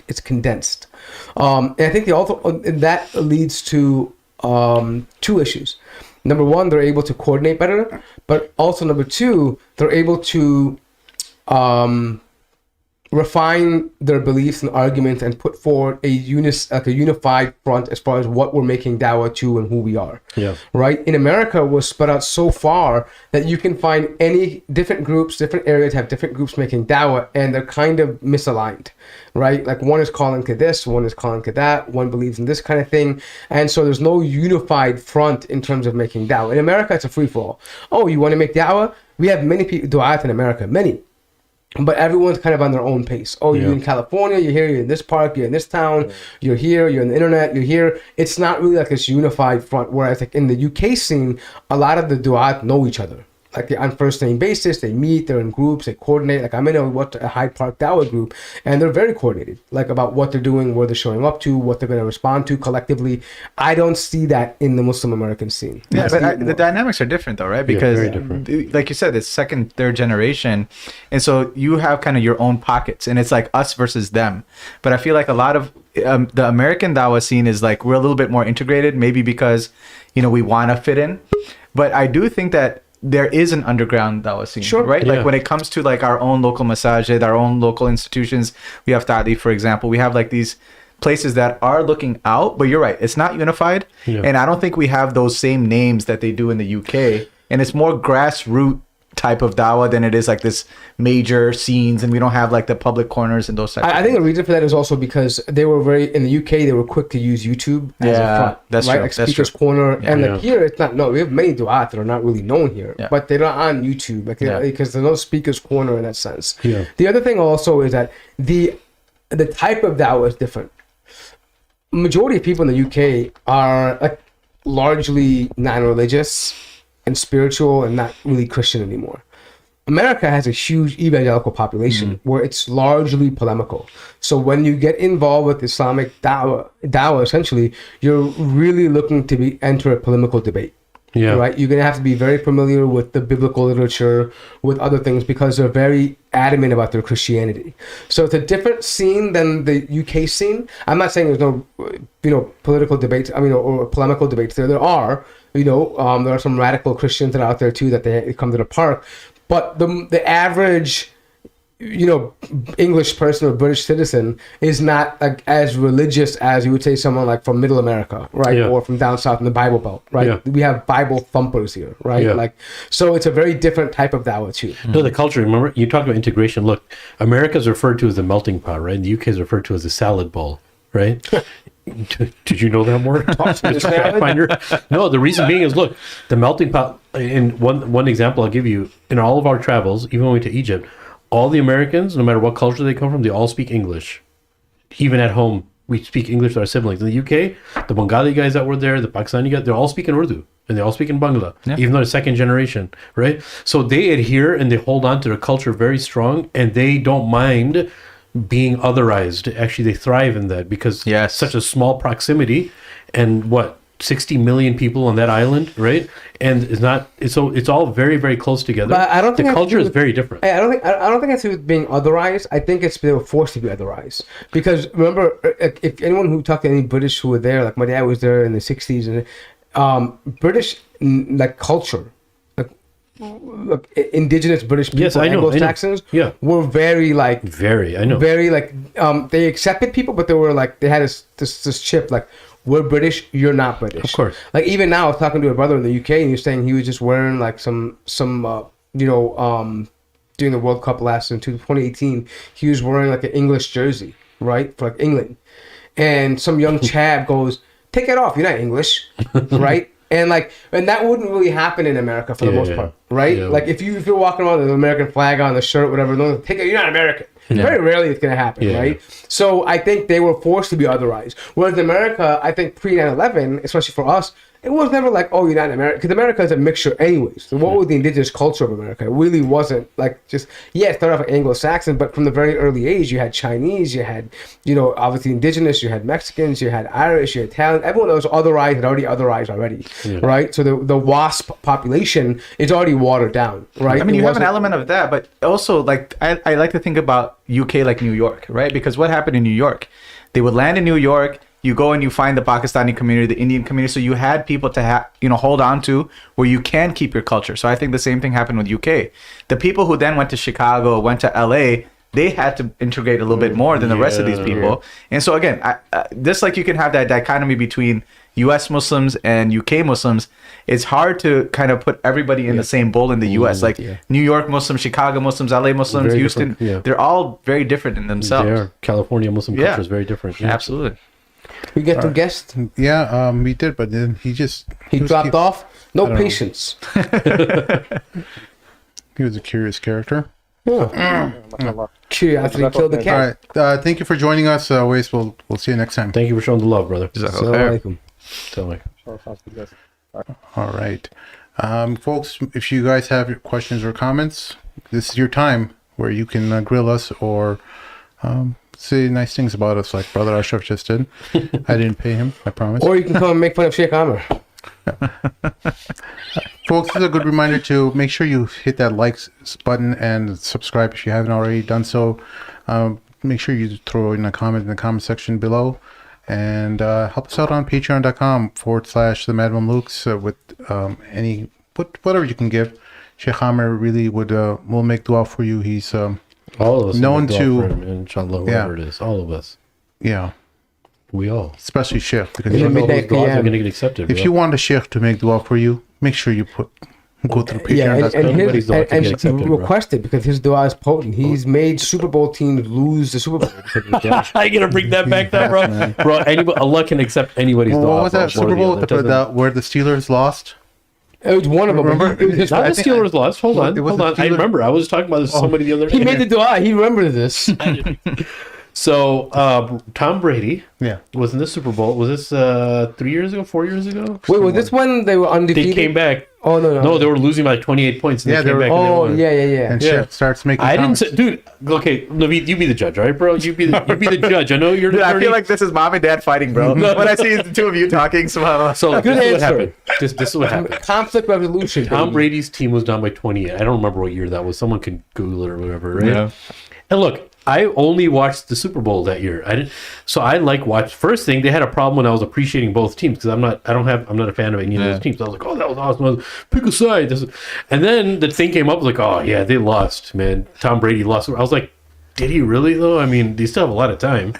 it's condensed. And I think that leads to two issues. Number one, they're able to coordinate better, but also number two, they're able to refine their beliefs and arguments and put forward a unified front as far as what we're making dawah to and who we are. Yeah. Right? In America, we're spread out so far that you can find any different groups, different areas have different groups making dawah, and they're kind of misaligned. Right? Like one is calling to this, one is calling to that, one believes in this kind of thing. And so there's no unified front in terms of making dawah. In America, it's a free-for-all. Oh, you want to make dawah? We have many people, du'at in America, many. but everyone's kind of on their own pace. Oh, you're in California, you're here, you're in this park, you're in this town, you're here, you're on the internet, you're here. It's not really like this unified front. Whereas like in the UK scene, a lot of the duat know each other. Like on first name basis, they meet, they're in groups, they coordinate. Like I'm in a Hyde Park Dawa group, and they're very coordinated, like about what they're doing, where they're showing up to, what they're going to respond to collectively. I don't see that in the Muslim American scene. Yeah, but the dynamics are different though, right? Because very different. like you said, it's second, third generation. And so you have kind of your own pockets and it's like us versus them. But I feel like a lot of the American Dawa scene is like, we're a little bit more integrated, maybe because, we want to fit in. But I do think that there is an underground Dawa scene, right? Like when it comes to like our own local masajid, our own local institutions, we have Tali, for example, we have like these places that are looking out, but you're right, it's not unified. And I don't think we have those same names that they do in the UK. And it's more grassroots type of Dawa than it is like this major scenes, and we don't have like the public corners and those types. I think the reason for that is also because they were in the UK, they were quick to use YouTube as a front. That's right? true. Like Speaker's Corner. And like here, it's not, we have many du'at that are not really known here, but they're not on YouTube because there's no Speaker's Corner in that sense. The other thing also is that the type of Dawa is different. Majority of people in the UK are like largely non-religious and spiritual and not really Christian anymore. America has a huge evangelical population where it's largely polemical. So when you get involved with Islamic Dawa essentially, you're really looking to enter a polemical debate. Right? You're going to have to be very familiar with the biblical literature, with other things, because they're very adamant about their Christianity. So it's a different scene than the UK scene. I'm not saying there's no, political debates, or polemical debates there. There are, there are some radical Christians that are out there too, that they come to the park. But the average, English person or British citizen is not like as religious as you would say someone like from Middle America, right? Or from down south in the Bible Belt, right? We have Bible thumpers here, right? Like, so it's a very different type of Dawah too. No, the culture. Remember, you talk about integration. Look, America's referred to as the melting pot, right? And the UK is referred to as the salad bowl, right? Did you know that more? No, the reason being is, look, the melting pot. In one example I'll give you, in all of our travels, even when we went to Egypt, all the Americans, no matter what culture they come from, they all speak English. Even at home, we speak English with our siblings. In the UK, the Bengali guys that were there, the Pakistani guys, they're all speaking Urdu. And they all speak in Bangla, even though they're second generation, right? So they adhere and they hold on to their culture very strong, and they don't mind being otherized. Actually, they thrive in that because such a small proximity, and 60 million people on that island, right? And it's all very, very close together. But I don't think the culture is very different. I don't think it's with being otherized. I think they were forced to be otherized. Because remember, if anyone who talked to any British who were there, like my dad was there in the 60s, and British like culture, like indigenous British people, Anglo-Saxons, were very like they accepted people, but they were like they had this chip like, we're British, you're not British. Of course. Like even now, I was talking to a brother in the UK, and he was saying he was just wearing like some during the World Cup in 2018, he was wearing like an English jersey, right, for like England, and some young chap goes, "Take it off, you're not English," right? And that wouldn't really happen in America for the most part, right? Like if you're walking around with an American flag on the shirt, whatever, no, take it, you're not American. Very rarely it's going to happen, right? So I think they were forced to be otherized. Whereas in America, I think pre 9/11, especially for us, it was never like, oh, you're not American. Because America is a mixture anyways. So what was the indigenous culture of America? It really wasn't like just, it started off like Anglo-Saxon, but from the very early age, you had Chinese, you had, obviously indigenous, you had Mexicans, you had Irish, you had Italian. Everyone that was otherized had already otherized already, right? So the WASP population is already watered down, right? I mean, you have an element of that, but also like, I like to think about UK like New York, right? Because what happened in New York? They would land in New York. You go and you find the Pakistani community, the Indian community. So you had people to hold on to where you can keep your culture. So I think the same thing happened with UK. The people who then went to Chicago, went to LA, they had to integrate a little bit more than the rest of these people. And so again, just like you can have that dichotomy between US Muslims and UK Muslims, it's hard to kind of put everybody in the same bowl in the US. New York Muslims, Chicago Muslims, LA Muslims, very Houston, they're all very different in themselves. They are. California Muslim culture is very different. Absolutely. We get to guest. Yeah, we did, but then he dropped off. No patience. He was a curious character. MashaAllah. Curiosity killed the All cat. right. Thank you for joining us. Ways. We'll see you next time. Thank you for showing the love, brother. Assalamu alaikum. Assalamu alaikum. Sounds good, guys. All right. Folks, if you guys have your questions or comments, this is your time where you can grill us or say nice things about us like Brother Ashraf just did. I didn't pay him, I promise. Or you can come and make fun of Sheikh Amr. Folks, this is a good reminder to make sure you hit that likes button and subscribe if you haven't already done so. Make sure you throw in a comment in the comment section below. And help us out on patreon.com/the Mad Mamluks with whatever you can give. Sheikh Amr really will make dua for you. He's All of us known will make dua to- for him, inshallah, whoever it is. All of us. yeah, We all. especially Sheikh, because You don't know midnight whose du'as are PM. going to get accepted, if bro. you want a Sheikh to make dua for you, make sure you go through Yeah, patreon.com. and Everybody's dua can get accepted, bro. request it because his dua is potent. He's made Super Bowl teams lose the Super Bowl because of his dua. How you gonna bring that back, though, bro? Bro, Allah can accept anybody's dua. What was bro, that one or Super the Bowl other. with It doesn't- where the Steelers lost? It was one of them. Remember? It was his Not I the think Steelers lost. Hold on, it was hold the on. I Steelers- remember. I was talking about this to somebody the other day. He made the dua. He remembered this. So Tom Brady Yeah. was in the Super Bowl. Was this 3 years ago? 4 years ago? Wait, was this when they were They undefeated? came back. Oh no, no. No, they were losing by 28 points. And Yeah, they they came were- back. And they Oh won. yeah. And Yeah. Sheikh starts making I didn't comments. say, dude. Okay, Naveed, you be the judge, all right, bro? You be the judge. I know you're the Dude, I attorney. feel like this is mom and dad fighting, bro. When I see the two of you talking, subhanAllah. So Good this is what answer. happened. This is what happened. Conflict resolution. Tom baby. Brady's team was down by 28. I don't remember what year that was. Someone can Google it or whatever, right? Yeah. And look, I only watched the Super Bowl that year. I didn't. So I watched. First thing, they had a problem when I was appreciating both teams because I'm not a fan of any of those teams. I was like, oh, that was awesome. I was, pick a side. And then the thing came up, like, oh yeah, they lost, man. Tom Brady lost. I was like, did he really though? I mean, they still have a lot of time.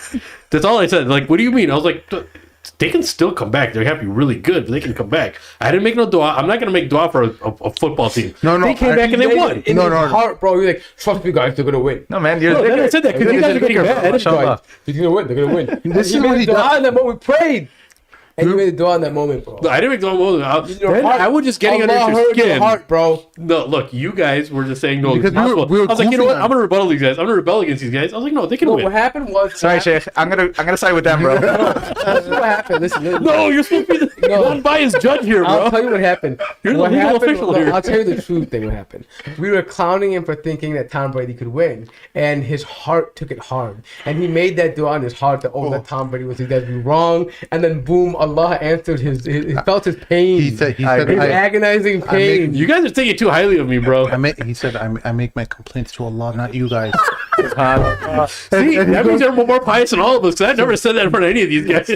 That's all I said. Like, what do you mean? I was like, they can still come back. They have to be really good, but they can come back. I didn't make no dua. I'm not going to make dua for a football team. No, They came back and they won. In No, his no. heart, bro. You're like, trust me, guys, they're gonna win. No, man, you're No, then I said that because you guys are getting mad. Mashallah. He's gonna win. They're gonna win. This He is made what a he dua does. in that moment. We prayed, and you made a dua in that moment, bro. I didn't make no more. Your Then heart- I was just getting Allah under your heard your skin. heart, bro. No, look, you guys were just saying no. Because It's possible. we were I was like, you know goofing what? on I'm gonna rebuttal these guys. I'm gonna rebel against these guys. I was like, no, they can No, win. what happened was. Sorry, Sheikh. I'm gonna side with them, bro. This is what happened. Listen. No, you're supposed to be the No. non-biased judge here, I'll bro. tell you what happened. You're the what legal happened, official look, here. I'll tell you the truth thing what happened. We were clowning him for thinking that Tom Brady could win, and his heart took it hard. And he made that dua in his heart that, that Tom Brady was going to be wrong. And then, boom, Allah answered he felt his pain. He said, his I agonizing pain. You guys are thinking too highly of me, bro. he said, I make my complaints to Allah, not you guys. See, that means you're more pious than all of us. Because I never said that in front of any of these guys.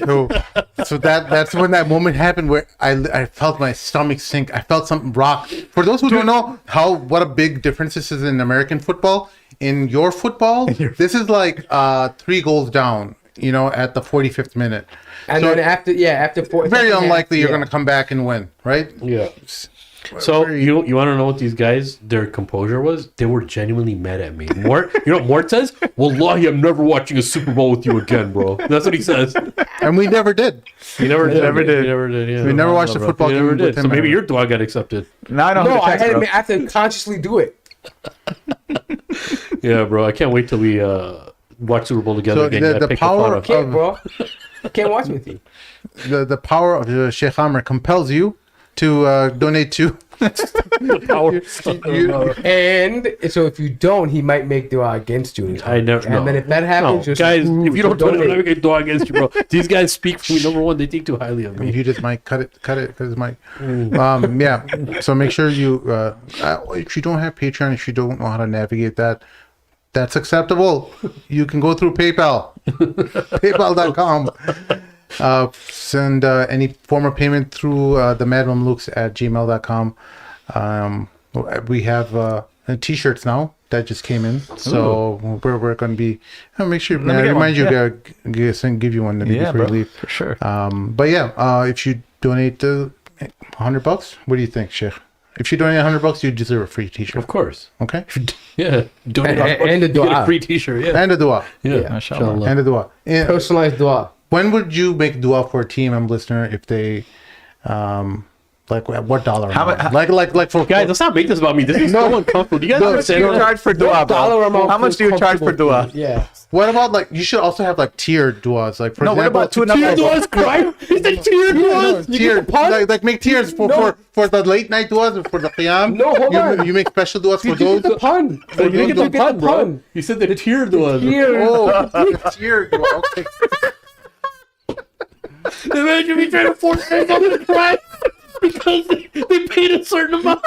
So that's when that moment happened where I felt my stomach sink. I felt something rock. For those who don't know what a big difference this is in American football, in your football, this is like 3 goals down, at the 45th minute. And So then after four, very second half, unlikely you're yeah. going to come back and win, right? Yeah. So you want to know what these guys, their composure was? They were genuinely mad at me. Mort, you know what Mort says? Wallahi, I'm never watching a Super Bowl with you again, bro. That's what he says. And we never did. You never did. Never did. You never did. Yeah. We never watched a Bro. football You game never with did. him So maybe ever. your dua got accepted. Now I know No, who to I text, bro. have to consciously do it. Yeah, bro. I can't wait till we watch Super Bowl together So again. the You gotta pick power the fun Can't, bro. Can't watch with you. The power of Sheikh Amr compels you to donate to. the power. And so if you don't, he might make dua against you. I never. And no. then if that No, happens, just guys, ooh, if you don't do it, I'm donate. never gonna dua against you, bro. These guys speak for me. Number one, they think too highly of me. You just might cut it because it's mic. Yeah. So make sure you, if you don't have Patreon, if you don't know how to navigate that, that's acceptable. You can go through PayPal, paypal.com. Send any form of payment through the madmamlukes@gmail.com. We have t-shirts now that just came in, so we're going to be. Make sure me I get remind one. you, give you one before bro, you leave. for sure. But yeah, if you donate $100, what do you think, Sheikh? If you donate $100, you deserve a free T-shirt. Of course. Okay. Yeah. Donate And a you get dua. a free T-shirt. Yeah. And a dua. Yeah. Mashallah. And a dua. And Personalized dua. when would you make dua for a TMM listener if they, Like what dollar How amount? mu- like for Guys, let's not make this about me. This is so uncomfortable. Do you guys How much do understand you that? charge for dua, Dollar bro? amount How much do you charge for dua? Yeah. what about like you should also have like tiered duas, like for No, what example, about two Tier numbers? duas, crime? Is that tier duas? tiered, like make tiers for the late night duas and for the qiyam. No, hold on. You make special duas for You get those. the pun. You didn't You get the pun, bro. pun. You said the tier duas. Here. Oh, tiered dua. Okay. Imagine me trying to force myself to cry because they paid a certain amount.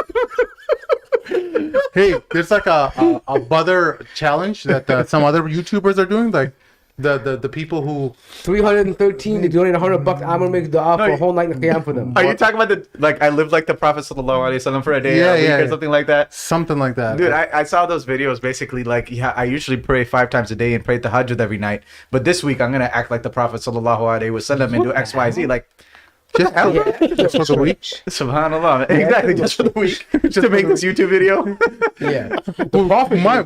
Hey, there's like a butter challenge that some other YouTubers are doing, like the people who 313. They donate $100. I'm gonna make dua for a whole night in the qiyam for them. Are you talking about the like I live like the Prophet sallallahu alaihi wasallam for a day, a week, or something like that? something like that. Dude, I saw those videos basically like I usually pray 5 times a day and pray tahajjud every night. But this week I'm gonna act like the Prophet sallallahu alaihi wasallam and do XYZ. Like, just for the week. subhanallah. Exactly, just for the week. To make this YouTube video. Yeah.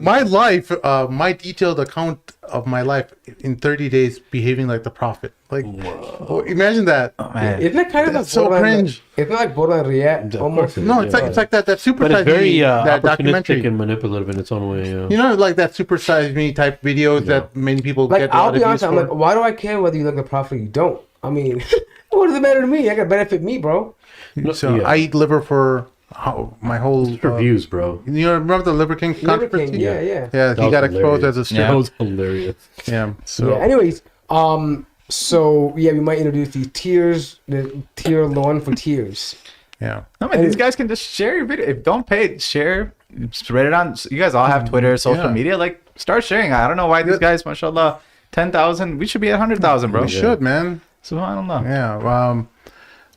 My life, my detailed account of my life in 30 days behaving like the prophet. Like, imagine that. Oh, man. Isn't that kind of like That's so borderline, cringe. Isn't it like borderline Riyadh? Almost. No, it's like that super But it's size me, very that opportunistic documentary. and manipulative in its own way. Yeah. You know, like that super size me type videos that many people Like, get. a I'll lot be of honest, views I'm for. like, why do I care whether you like the prophet or you don't? I mean, what does it matter to me? I got to benefit me, bro. So yeah. I eat liver for my whole. For views, bro. You know, remember the Liver King Liver controversy? King, yeah. Yeah, he was got exposed hilarious. as a strip. That was hilarious. Yeah. So Yeah. Anyways, so yeah, we might introduce these tiers, the tier 1 for tiers. yeah. No, man, these guys can just share your video. If don't pay, share, spread it on. You guys all have Twitter, social Yeah. media. Like, start sharing. I don't know why these guys, mashallah, 10,000. We should be at 100,000, bro. We should, man. Subhanallah. Yeah.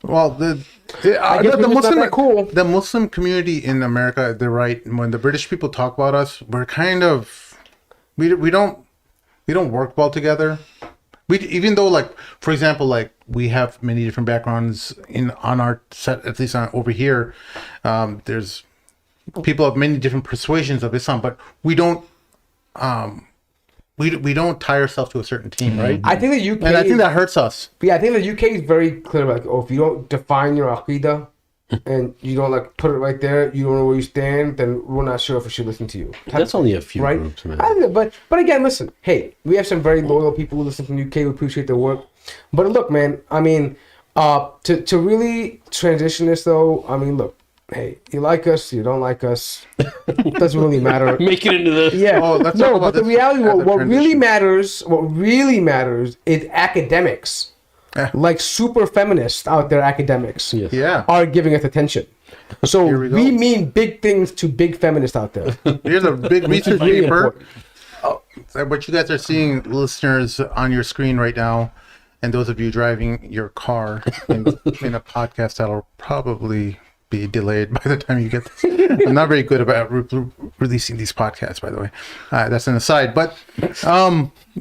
Well, the guess we're just not that cool. the Muslim community in America, they're right. When the British people talk about us, we're kind of we don't work well together. We even though like for example like we have many different backgrounds on our set, at least over here. There's people of many different persuasions of Islam, but we don't we don't tie ourselves to a certain team, right? I think the UK And I think that hurts us. Yeah, I think the UK is very clear about, like, if you don't define your aqidah and you don't like put it right there, you don't know where you stand, then we're not sure if we should listen to you. That's only a few Right? groups, man. I think, but again, listen. Hey, we have some very loyal people who listen from the UK. We appreciate their work. But look, man. I mean, to really transition this though. I mean, look. Hey, you like us, you don't like us. Doesn't really matter. Make it into this. Yeah. Oh, let's talk no, about but the this reality, as a what really transition. matters is academics. Like super feminists out there, academics. Yes. Yeah. Are giving us attention. So Here we go. we mean big things to big feminists out there. Here's a big research really paper. important. What you guys are seeing, listeners, on your screen right now, and those of you driving your car in a podcast that'll probably be delayed by the time you get this. I'm not very good about releasing these podcasts, by the way. That's an aside. But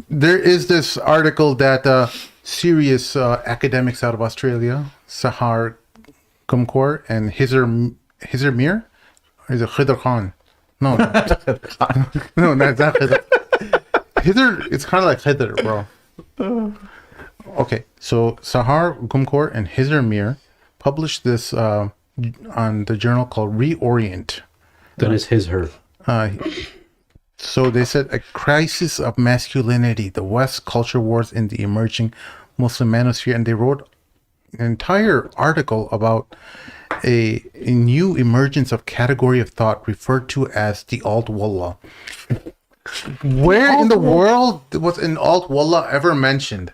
there is this article that serious academics out of Australia, Sahar Kumkor and Hizr Mir, or is it Khidr Khan? No, no, no, that's not Khidr. Khidr, it's kind of like Khidr, bro. Okay, so Sahar Gumkor and Hizr Mir published this on the journal called Reorient. Then it's his, her. So they said a crisis of masculinity, the West culture wars in the emerging Muslim manosphere, and they wrote an entire article about a new emergence of category of thought referred to as the alt-wallah. Where in the world was an alt-wallah ever mentioned?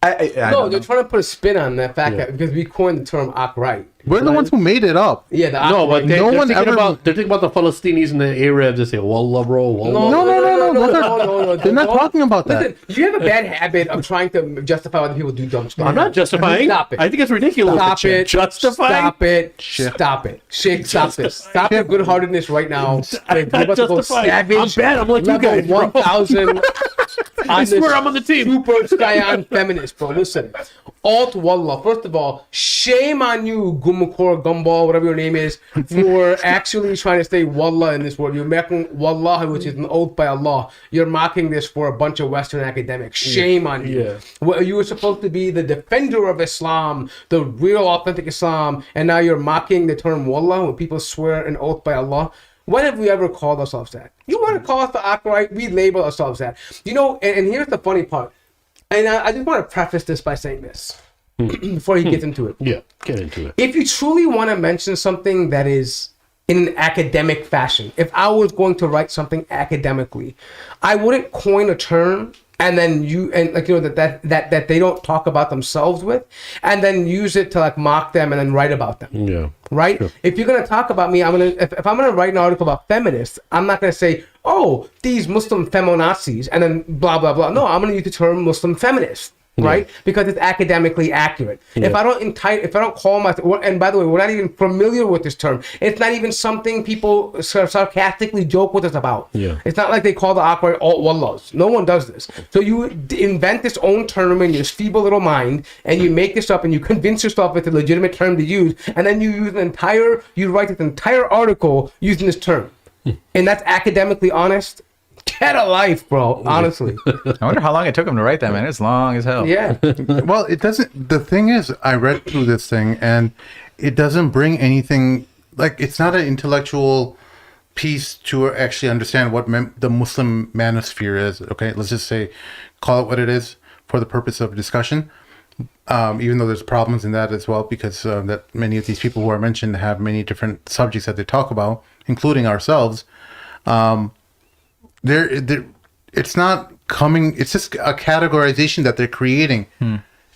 I No, don't they're know. trying to put a spin on that fact that because we coined the term right. We're the ones who made it up. Yeah, the No, but Ak-right. they're one thinking ever- about they're thinking about the Palestinians and the Arabs. They say wallah, bro, wallah. No. They're not talking about that. Listen, you have a bad habit of trying to justify why people do dumb stuff. I'm not justifying. Stop it. I think it's ridiculous. Stop it. Justifying. Stop it. Shit. Stop it. Shake, stop this. Stop your good-heartedness right now. I'm not We're about to go justifying. savage. I'm bad. I'm like you level guys, bro. 1,000. I swear I'm on the team. Super Scion feminist, bro. Listen. Alt Wallah. First of all, shame on you, Gumakor, Gumball, whatever your name is, for actually trying to say Wallah in this word. You're making Wallah, which is an oath by Allah. You're mocking this for a bunch of Western academics. Shame on you. Yeah. Well, you were supposed to be the defender of Islam, the real authentic Islam, and now you're mocking the term Wallah when people swear an oath by Allah. When have we ever called ourselves that? You want to call us the Akhbarite? We label ourselves that. You know, and here's the funny part. And I just want to preface this by saying this before he gets into it. Yeah, get into it. If you truly want to mention something that is in an academic fashion, if I was going to write something academically, I wouldn't coin a term and then that they don't talk about themselves with, and then use it to like mock them and then write about them. Yeah. Right? Sure. If you're gonna talk about me, if I'm gonna write an article about feminists, I'm not gonna say, oh, these Muslim feminazis and then blah blah blah. No, I'm gonna use the term Muslim feminist. Right, because it's academically accurate. Yeah. If I don't call myself, and by the way, we're not even familiar with this term. It's not even something people sarcastically joke with us about. Yeah. It's not like they call the Akhbarite alt wallahs. No one does this. So you invent this own term in your feeble little mind, and you make this up, and you convince yourself it's a legitimate term to use, and then you write this entire article using this term, and that's academically honest. Get a life, bro. Honestly. I wonder how long it took him to write that, man. It's long as hell. Yeah. Well, it doesn't. The thing is, I read through this thing, and it doesn't bring anything. Like, it's not an intellectual piece to actually understand what the Muslim manosphere is. Okay, let's just say, call it what it is for the purpose of discussion. Even though there's problems in that as well, because that many of these people who are mentioned have many different subjects that they talk about, including ourselves. It's not coming. It's just a categorization that they're creating.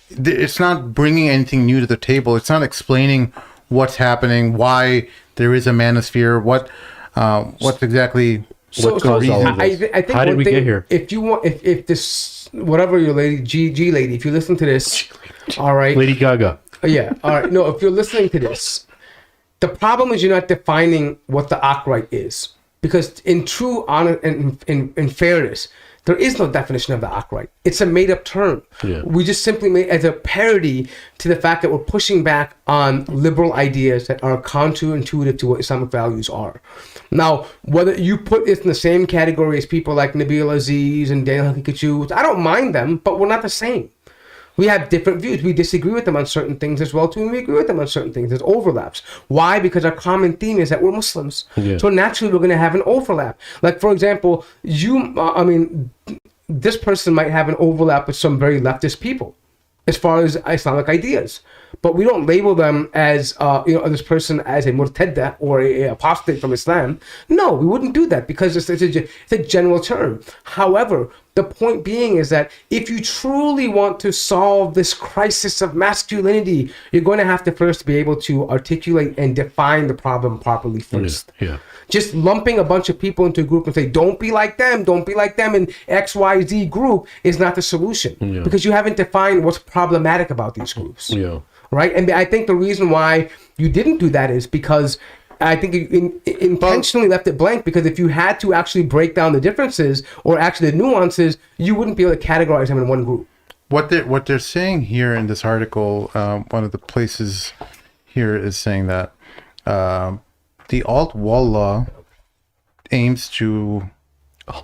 It's not bringing anything new to the table. It's not explaining what's happening, why there is a manosphere, what's exactly what caused all of this. I think how did we get here? If you want, if this whatever your lady G lady, if you listen to this, all right, Lady Gaga. Yeah, all right. No, if you're listening to this, the problem is you're not defining what the Akhbarite is. Because in true honor and in fairness, there is no definition of the Akhbarite. It's a made-up term. Yeah. We just simply made as a parody to the fact that we're pushing back on liberal ideas that are counterintuitive to what Islamic values are. Now, whether you put it in the same category as people like Nabil Aziz and Daniel Hakikachu, I don't mind them, but we're not the same. We have different views. We disagree with them on certain things as well, too, and we agree with them on certain things. There's overlaps. Why? Because our common theme is that we're Muslims. Yeah. So naturally, we're going to have an overlap. Like, for example, this person might have an overlap with some very leftist people as far as Islamic ideas. But we don't label them as, this person as a murtadda or a apostate from Islam. No, we wouldn't do that because it's a general term. However, the point being is that if you truly want to solve this crisis of masculinity, you're going to have to first be able to articulate and define the problem properly first. Yeah. Just lumping a bunch of people into a group and say, don't be like them, and XYZ group is not the solution. Yeah. Because you haven't defined what's problematic about these groups. Yeah. Right? And I think the reason why you didn't do that is because I think you intentionally left it blank, because if you had to actually break down the differences or actually the nuances, you wouldn't be able to categorize them in one group. What they're saying here in this article, one of the places here is saying that the alt wallah aims to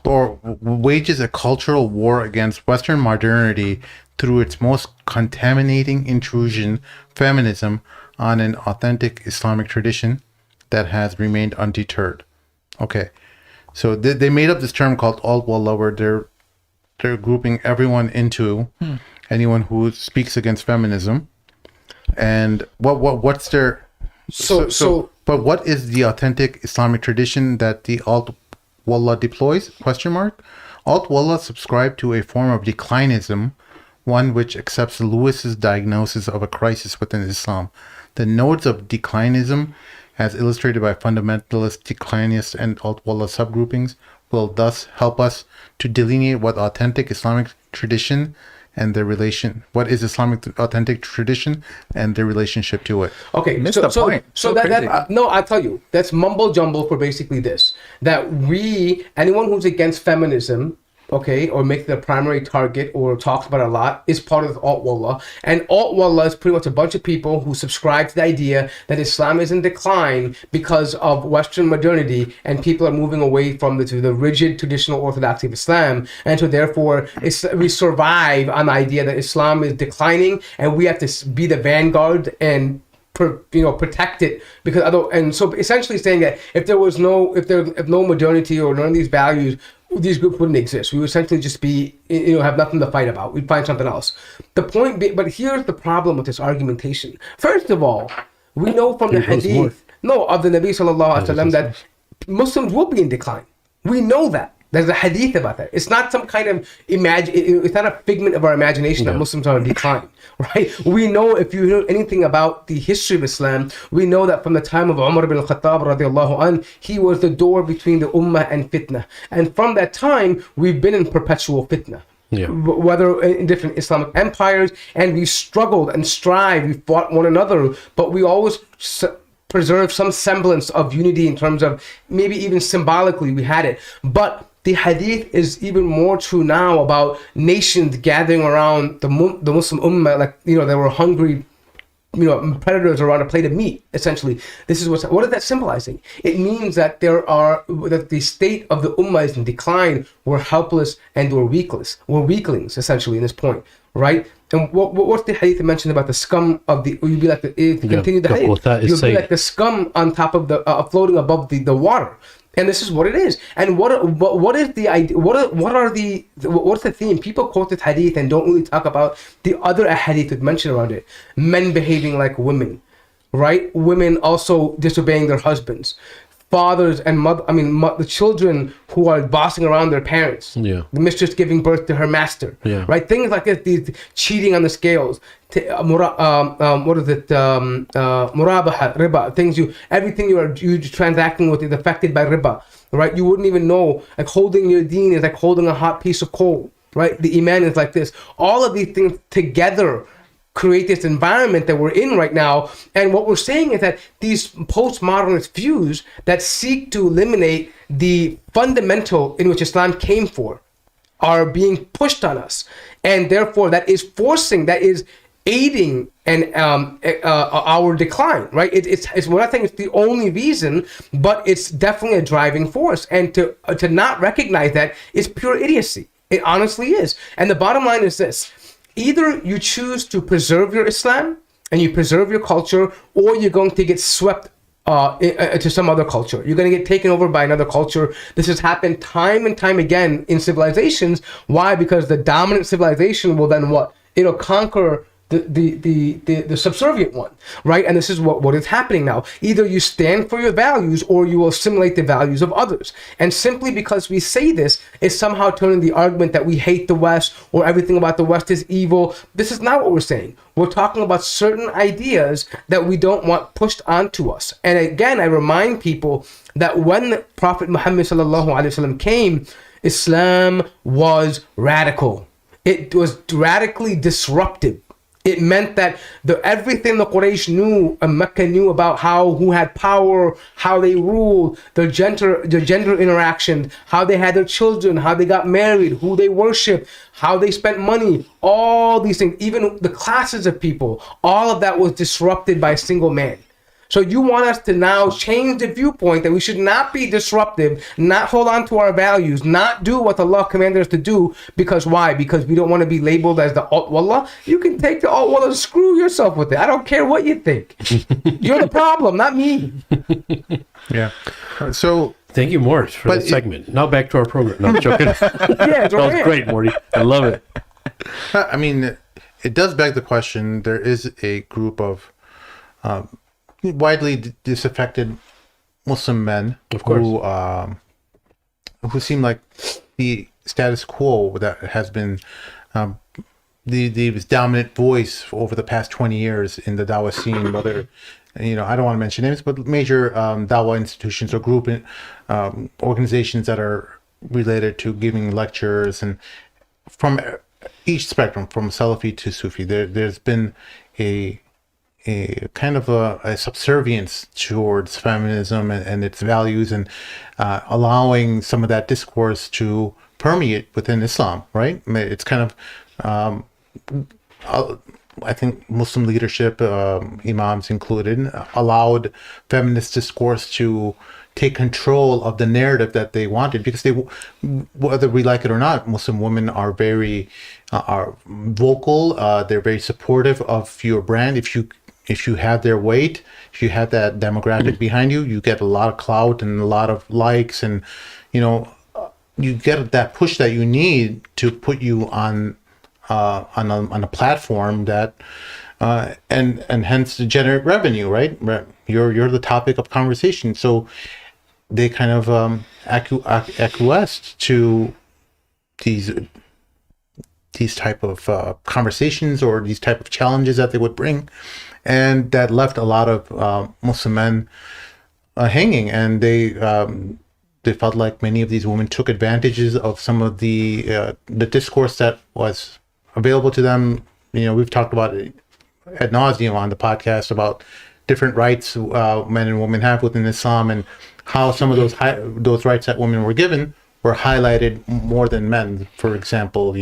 or wages a cultural war against Western modernity through its most contaminating intrusion, feminism, on an authentic Islamic tradition that has remained undeterred. Okay, so they made up this term called alt wallah, where they're grouping everyone into anyone who speaks against feminism. And what's their but what is the authentic Islamic tradition that the alt wallah deploys? Alt wallah subscribe to a form of declinism, one which accepts Lewis's diagnosis of a crisis within Islam. The nodes of declinism, as illustrated by fundamentalist, declinist, and alt wallah subgroupings, will thus help us to delineate what authentic Islamic tradition and their relation. What is Islamic authentic tradition and their relationship to it? Okay, missed the point. So that no, I'll tell you, that's mumble jumble for basically this: that anyone who's against feminism okay, or make the primary target or talks about it a lot, is part of Alt Wallah. And Alt Wallah is pretty much a bunch of people who subscribe to the idea that Islam is in decline because of Western modernity, and people are moving away from the rigid traditional orthodoxy of Islam. And so therefore, we survive on the idea that Islam is declining, and we have to be the vanguard and protect it, because and so essentially saying that if no modernity or none of these values, these groups wouldn't exist. We would essentially just be, have nothing to fight about. We'd find something else. But here's the problem with this argumentation. First of all, we know from the hadith, of the Nabi sallallahu alaihi wasallam, that Muslims will be in decline. We know that. There's a hadith about that. It's not some kind of it's not a figment of our imagination that Muslims are in decline, right? We know, if you know anything about the history of Islam, we know that from the time of Umar ibn al-Khattab radiallahu anh, he was the door between the ummah and fitna. And from that time, we've been in perpetual fitna. Yeah. Whether in different Islamic empires, and we struggled and strived, we fought one another, but we always preserve some semblance of unity in terms of maybe even symbolically we had it. But the hadith is even more true now about nations gathering around the Muslim ummah, like, they were hungry, predators around a plate of meat, essentially. This is what is that symbolizing? It means that that the state of the ummah is in decline. We're helpless and we're weaklings, essentially, in this point, right? And what's the hadith mentioned about the scum of the? You'd be like continue the hadith. You'll be like the scum on top of the floating above the water. And this is what it is. And what is the idea? What's the theme? People quote this hadith and don't really talk about the other hadith that mentioned around it. Men behaving like women, right? Women also disobeying their husbands. Fathers and the children who are bossing around their parents. Yeah. The mistress giving birth to her master. Yeah. Right? Things like this, these cheating on the scales. Murabaha, riba. Everything you're transacting with is affected by riba. Right? You wouldn't even know. Like holding your deen is like holding a hot piece of coal. Right? The iman is like this. All of these things together create this environment that we're in right now. And what we're saying is that these postmodernist views that seek to eliminate the fundamental in which Islam came for are being pushed on us, and therefore that is aiding and our decline, right? It's what I think is the only reason, but it's definitely a driving force. And to not recognize that is pure idiocy. It honestly is. And the bottom line is this: either you choose to preserve your Islam and you preserve your culture, or you're going to get swept to some other culture. You're going to get taken over by another culture. This has happened time and time again in civilizations. Why? Because the dominant civilization will then what? It'll conquer the subservient one, right? And this is what is happening now. Either you stand for your values or you will assimilate the values of others. And simply because we say this is somehow turning the argument that we hate the West or everything about the West is evil. This is not what we're saying. We're talking about certain ideas that we don't want pushed onto us. And again, I remind people that when the Prophet Muhammad sallallahu alaihi wasallam came, Islam was radical. It was radically disruptive. It meant that everything the Quraysh knew and Mecca knew about who had power, how they ruled, their gender interaction, how they had their children, how they got married, who they worshiped, how they spent money, all these things, even the classes of people, all of that was disrupted by a single man. So you want us to now change the viewpoint that we should not be disruptive, not hold on to our values, not do what Allah commanded us to do. Because why? Because we don't want to be labeled as the Alt Wallah. You can take the Alt Wallah and screw yourself with it. I don't care what you think. You're the problem, not me. Yeah. So thank you, Mort, for that segment. Now back to our program. No, I'm joking. Yeah, that was great, Morty. I love it. I mean, it does beg the question. There is a group of widely disaffected Muslim men, of course, who seem like the status quo that has been the dominant voice over the past 20 years in the Dawa scene. Whether I don't want to mention names, but major Dawa institutions or group organizations that are related to giving lectures, and from each spectrum, from Salafi to Sufi, there's been a kind of a subservience towards feminism and its values, and allowing some of that discourse to permeate within Islam, right? It's kind of, I think Muslim leadership, imams included, allowed feminist discourse to take control of the narrative that they wanted, because they, whether we like it or not, Muslim women are very are vocal. They're very supportive of your brand. If you have their weight, if you have that demographic behind you, you get a lot of clout and a lot of likes, and you get that push that you need to put you on a platform that and hence to generate revenue, right? You're the topic of conversation. So they kind of acquiesced to these type of conversations or these type of challenges that they would bring, and that left a lot of Muslim men hanging, and they felt like many of these women took advantages of some of the discourse that was available to them. We've talked about it ad nauseum on the podcast about different rights men and women have within Islam, and how some of those rights that women were given were highlighted more than men. For example,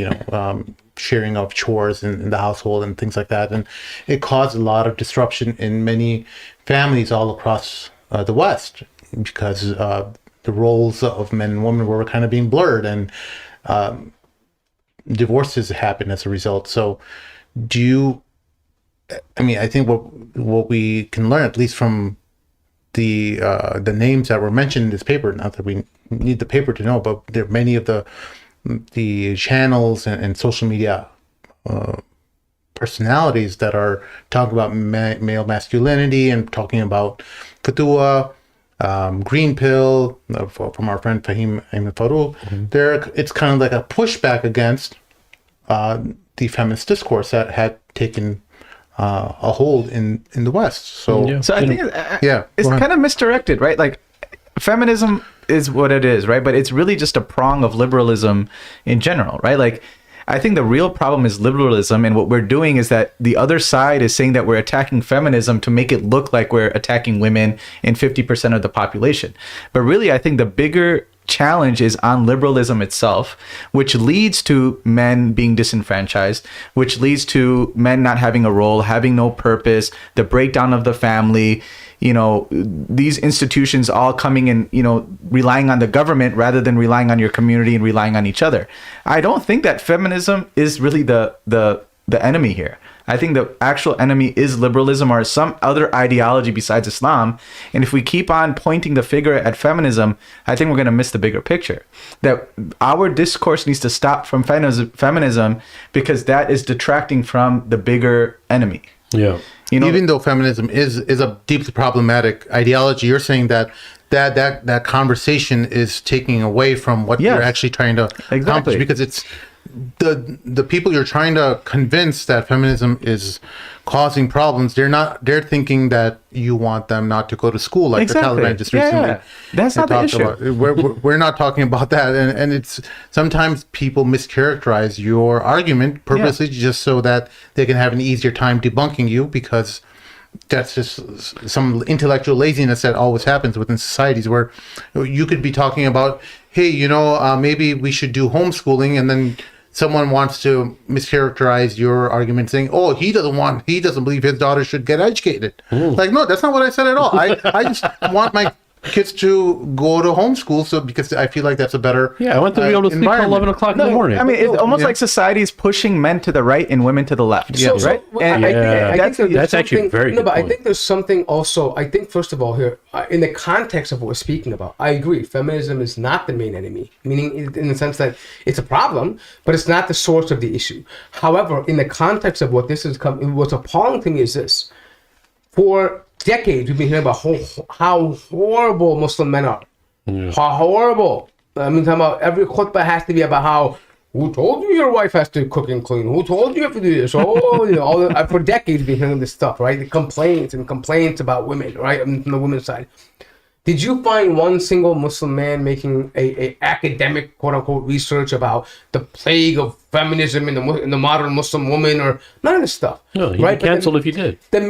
sharing of chores in the household and things like that, and it caused a lot of disruption in many families all across the West, because the roles of men and women were kind of being blurred, and divorces happened as a result. So I think what we can learn, at least from the names that were mentioned in this paper, not that we need the paper to know, but there are many of the channels and social media personalities that are talking about male masculinity and talking about fatwa, green pill, from our friend Fahim Ayman Farouk. It's kind of like a pushback against the feminist discourse that had taken a hold in the West. So I think it's kind of misdirected, right? Like, feminism is what it is, right? But it's really just a prong of liberalism in general, right? Like, I think the real problem is liberalism, and what we're doing is that the other side is saying that we're attacking feminism to make it look like we're attacking women and 50% of the population. But really, I think the bigger challenge is on liberalism itself, which leads to men being disenfranchised, which leads to men not having a role, having no purpose, the breakdown of the family, these institutions all coming in, relying on the government rather than relying on your community and relying on each other. I don't think that feminism is really the enemy here. I think the actual enemy is liberalism or some other ideology besides Islam. And if we keep on pointing the finger at feminism, I think we're going to miss the bigger picture. That our discourse needs to stop from feminism, because that is detracting from the bigger enemy. Yeah. Even though feminism is a deeply problematic ideology, you're saying that conversation is taking away from what you're actually trying to accomplish, because it's the people you're trying to convince that feminism is causing problems. They're thinking that you want them not to go to school, like the Taliban just recently. That's not the issue. We're not talking about that, and it's sometimes people mischaracterize your argument purposely just so that they can have an easier time debunking you, because that's just some intellectual laziness that always happens within societies, where you could be talking about, hey, maybe we should do homeschooling, and then someone wants to mischaracterize your argument, saying, "Oh, he doesn't believe his daughter should get educated." Like, no, that's not what I said at all. I just want my kids to go to homeschool, because I feel like that's a better I want them to be able to sleep till 11 o'clock in the morning. I mean, it's almost like society is pushing men to the right and women to the left. Right? I think that's actually very good point. I think there's something also, I think, first of all, here, in the context of what we're speaking about, I agree, feminism is not the main enemy, meaning in the sense that it's a problem, but it's not the source of the issue. However, in the context of what this is what's appalling to me is this. For decades, we've been hearing about how horrible Muslim men are. How horrible. I mean, talking about every khutbah has to be about how, who told you your wife has to cook and clean? Who told you have to do this? For decades, we've been hearing this stuff, right? The complaints about women, right? From the women's side. Did you find one single Muslim man making a academic, quote unquote, research about the plague of feminism in the modern Muslim woman, or none of this stuff? No, you'd be canceled if you did. But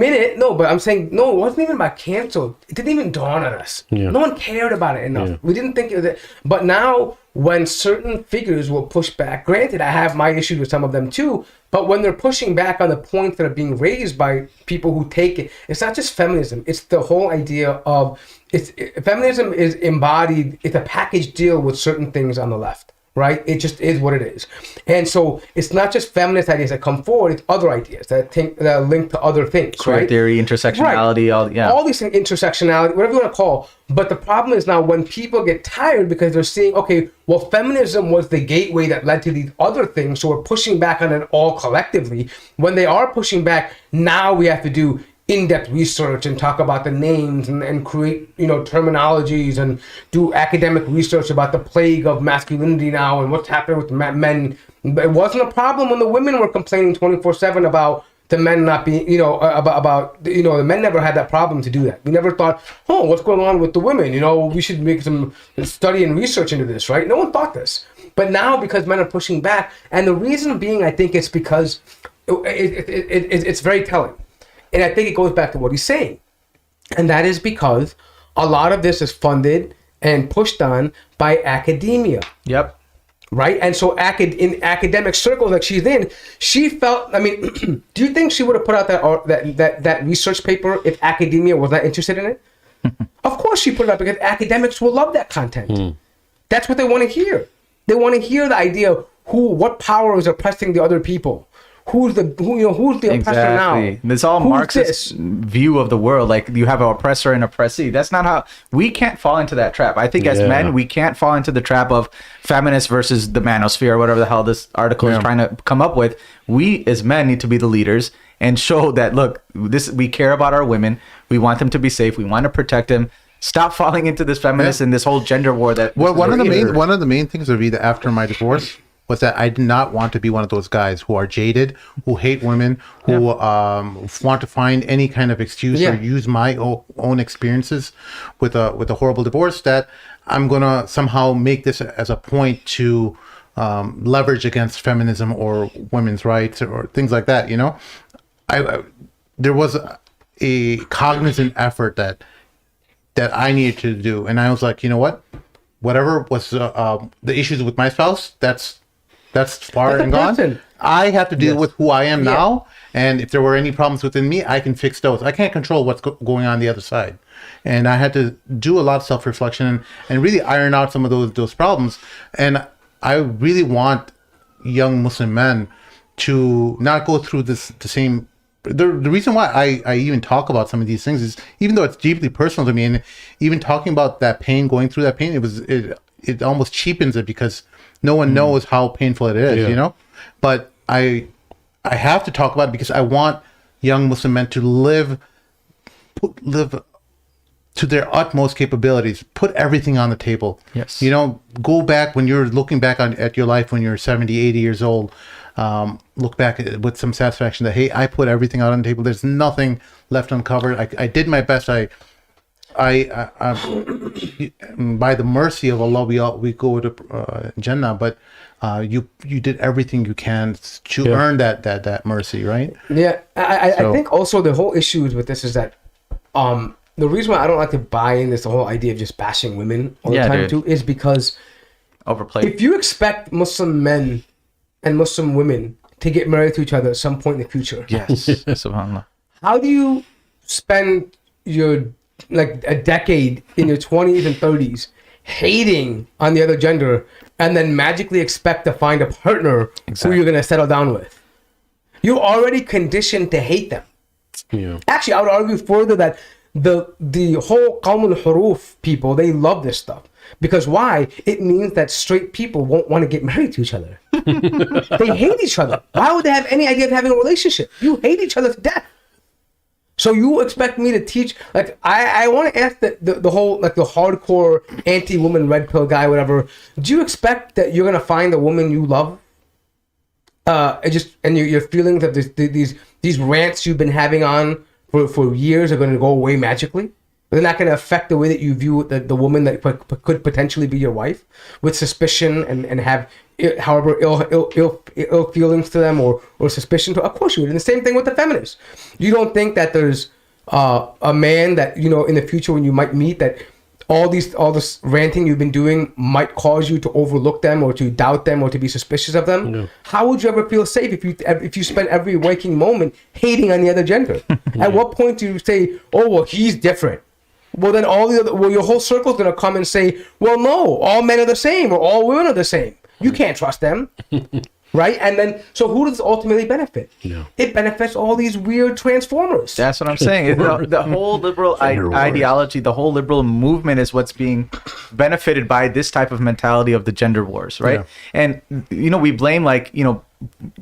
I'm saying, no, it wasn't even about canceled. It didn't even dawn on us. No one cared about it enough. We didn't think of it. But now when certain figures will push back. Granted, I have my issues with some of them too, but when they're pushing back on the points that are being raised by people who take it, it's not just feminism. It's the whole idea of feminism is embodied. It's a package deal with certain things on the left. Right? It just is what it is. And so it's not just feminist ideas that come forward, it's other ideas that are linked to other things. Queer right? theory, intersectionality, Right. All these things, intersectionality, whatever you want to call. But the problem is now when people get tired because they're seeing, okay, well, feminism was the gateway that led to these other things, so we're pushing back on it all collectively. When they are pushing back, now we have to do in-depth research and talk about the names and create, terminologies and do academic research about the plague of masculinity now and what's happening with men. But it wasn't a problem when the women were complaining 24/7 about the men not being, the men never had that problem to do that. We never thought, what's going on with the women? We should make some study and research into this, right? No one thought this. But now because men are pushing back, and the reason being, I think it's because it's very telling. And I think it goes back to what he's saying. And that is because a lot of this is funded and pushed on by academia. Yep. Right? And so in academic circles that she's in, she felt, do you think she would have put out that research paper if academia was not interested in it? Of course she put it up because academics will love that content. That's what they want to hear. They want to hear the idea of what power is oppressing the other people. Who's the oppressor now? It's all Marxist view of the world. Like you have an oppressor and oppressee. That's not how we can't fall into that trap. I think as men, we can't fall into the trap of feminist versus the manosphere, or whatever the hell this article is trying to come up with. We as men need to be the leaders and show that look, we care about our women. We want them to be safe. We want to protect them. Stop falling into this feminist and this whole gender war. One of the main things of either after my divorce was that I did not want to be one of those guys who are jaded, who hate women, who want to find any kind of excuse or use my own experiences with a horrible divorce, that I'm going to somehow make this as a point to leverage against feminism or women's rights or things like that, there was a cognizant effort that I needed to do. And I was like, you know what? Whatever was the issues with my spouse, that's far and gone. I have to deal with who I am now, and if there were any problems within me, I can fix those. I can't control what's going on the other side, and I had to do a lot of self-reflection and really iron out some of those problems. And I really want young Muslim men to not go through the same. The reason why I even talk about some of these things is, even though it's deeply personal to me, and even talking about that pain, going through that pain, it almost cheapens it because no one knows how painful it is, But I have to talk about it because I want young Muslim men to live to their utmost capabilities, put everything on the table. Yes. Go back when you're looking back at your life when you're 70, 80 years old. Look back with some satisfaction that, hey, I put everything out on the table. There's nothing left uncovered. I did my best. I by the mercy of Allah, we go to Jannah, but you did everything you can to earn that mercy, right? Yeah, I think also the whole issue with this is that the reason why I don't like to buy in this whole idea of just bashing women all the time too is because overplayed. If you expect Muslim men and Muslim women to get married to each other at some point in the future, yes, subhanAllah, how do you spend your a decade in your 20s and 30s hating on the other gender and then magically expect to find a partner who you're going to settle down with? You're already conditioned to hate them. Yeah. Actually, I would argue further that the whole Qawm al-Huruf people, they love this stuff. Because why? It means that straight people won't want to get married to each other. They hate each other. Why would they have any idea of having a relationship? You hate each other to death. So you expect me to teach, I want to ask the whole, the hardcore anti-woman red pill guy, whatever, do you expect that you're going to find the woman you love? And your feelings of these rants you've been having on for years are going to go away magically? They're not going to affect the way that you view the woman that could potentially be your wife, with suspicion and have however ill feelings to them or suspicion to. Of course you would. And the same thing with the feminists. You don't think that there's a man that in the future when you might meet that all this ranting you've been doing might cause you to overlook them or to doubt them or to be suspicious of them. Yeah. How would you ever feel safe if you spend every waking moment hating on the other gender? At what point do you say, oh, well, he's different? Well, then your whole circle is going to come and say, well, no, all men are the same or all women are the same. You can't trust them. Right? And then, so who does it ultimately benefit? Yeah. It benefits all these weird transformers. That's what I'm saying. The whole liberal ideology, the whole liberal movement is what's being benefited by this type of mentality of the gender wars, right? Yeah. And, we blame,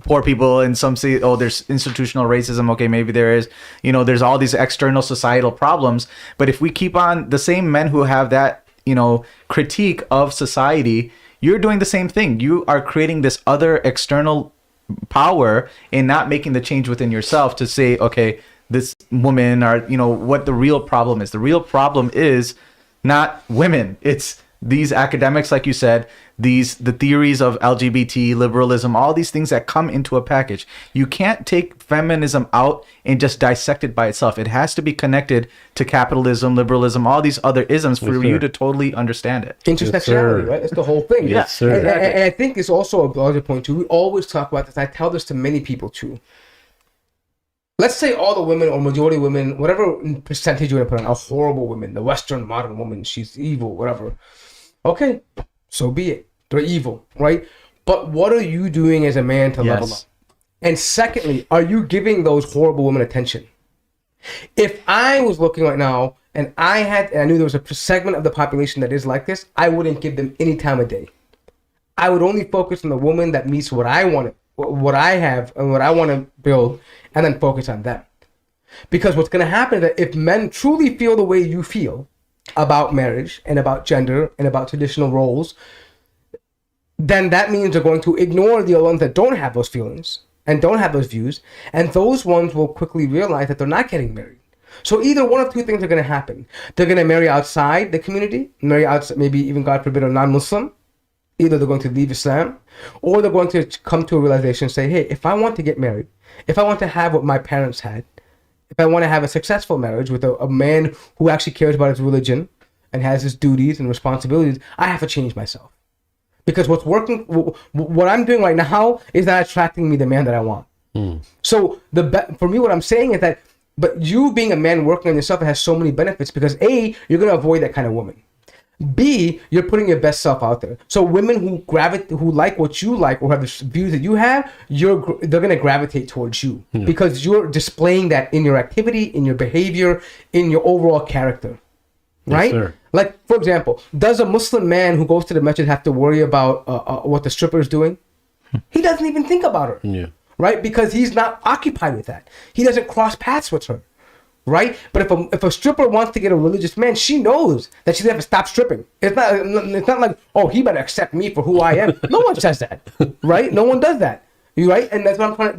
poor people, and some say, oh, there's institutional racism. Okay, maybe there is. There's all these external societal problems. But if we keep on the same men who have that, critique of society, you're doing the same thing. You are creating this other external power and not making the change within yourself to say, okay, this woman or, what the real problem is. The real problem is not women. It's these academics, like you said, the theories of LGBT, liberalism, all these things that come into a package. You can't take feminism out and just dissect it by itself. It has to be connected to capitalism, liberalism, all these other isms for you to totally understand it. Intersectionality, right? That's the whole thing. Yes, sir. And I think it's also a larger point too. We always talk about this. I tell this to many people too. Let's say all the women or majority of women, whatever percentage you want to put on, are horrible women. The Western modern woman, she's evil, whatever. Okay, so be it. They're evil, right? But what are you doing as a man to level up? And secondly, are you giving those horrible women attention? If I was looking right now and I knew there was a segment of the population that is like this, I wouldn't give them any time of day. I would only focus on the woman that meets what I want, what I have, and what I want to build, and then focus on them. Because what's going to happen is that if men truly feel the way you feel about marriage and about gender and about traditional roles, then that means they're going to ignore the ones that don't have those feelings and don't have those views, and those ones will quickly realize that they're not getting married. So either one of two things are going to happen. They're going to marry outside the community, marry outside, maybe even, God forbid, a non-Muslim. Either they're going to leave Islam, or they're going to come to a realization and say, hey, if I want to get married, if I want to have what my parents had, if I want to have a successful marriage with a man who actually cares about his religion and has his duties and responsibilities, I have to change myself. Because what's working, what I'm doing right now is not attracting me the man that I want. So for me, what I'm saying is that, but you being a man working on yourself, it has so many benefits because A, you're going to avoid that kind of woman. B, you're putting your best self out there. So women who like what you like or have the views that you have, they're going to gravitate towards you because you're displaying that in your activity, in your behavior, in your overall character. Right? Yes, like, for example, does a Muslim man who goes to the masjid have to worry about what the stripper is doing? He doesn't even think about her. Yeah. Right? Because he's not occupied with that. He doesn't cross paths with her. Right? But if a stripper wants to get a religious man, she knows that she's going to stop stripping. It's not like, oh, he better accept me for who I am. No one says that. Right? No one does that. Right? And that's what I'm trying to,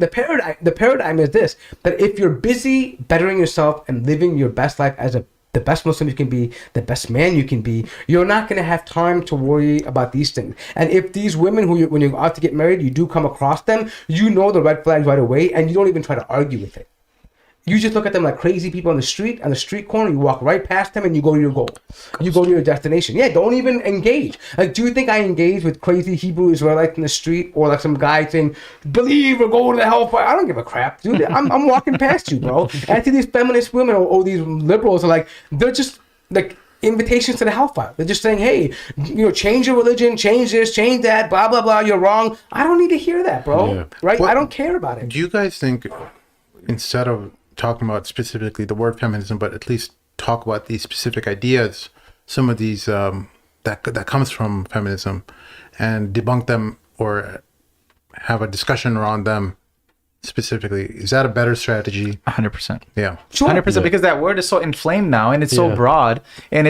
the paradigm is this, that if you're busy bettering yourself and living your best life as the best Muslim you can be, the best man you can be, you're not going to have time to worry about these things. And if these women when you go out to get married, you do come across them, you know the red flags right away, and you don't even try to argue with it. You just look at them like crazy people on the street corner, you walk right past them and you go to your goal. You go to your destination. Yeah, don't even engage. Like, do you think I engage with crazy Hebrew Israelites in the street or like some guy saying, believe or go to the hellfire? I don't give a crap, dude. I'm walking past you, bro. And I see these feminist women or these liberals are like, they're just like invitations to the hellfire. They're just saying, hey, change your religion, change this, change that, blah, blah, blah, you're wrong. I don't need to hear that, bro. Yeah. Right? Well, I don't care about it. Do you guys think instead of talking about specifically the word feminism, but at least talk about these specific ideas, some of these that comes from feminism, and debunk them or have a discussion around them specifically? Is that a better strategy? 100%. Yeah. Sure. 100%, because that word is so inflamed now and it's so broad, and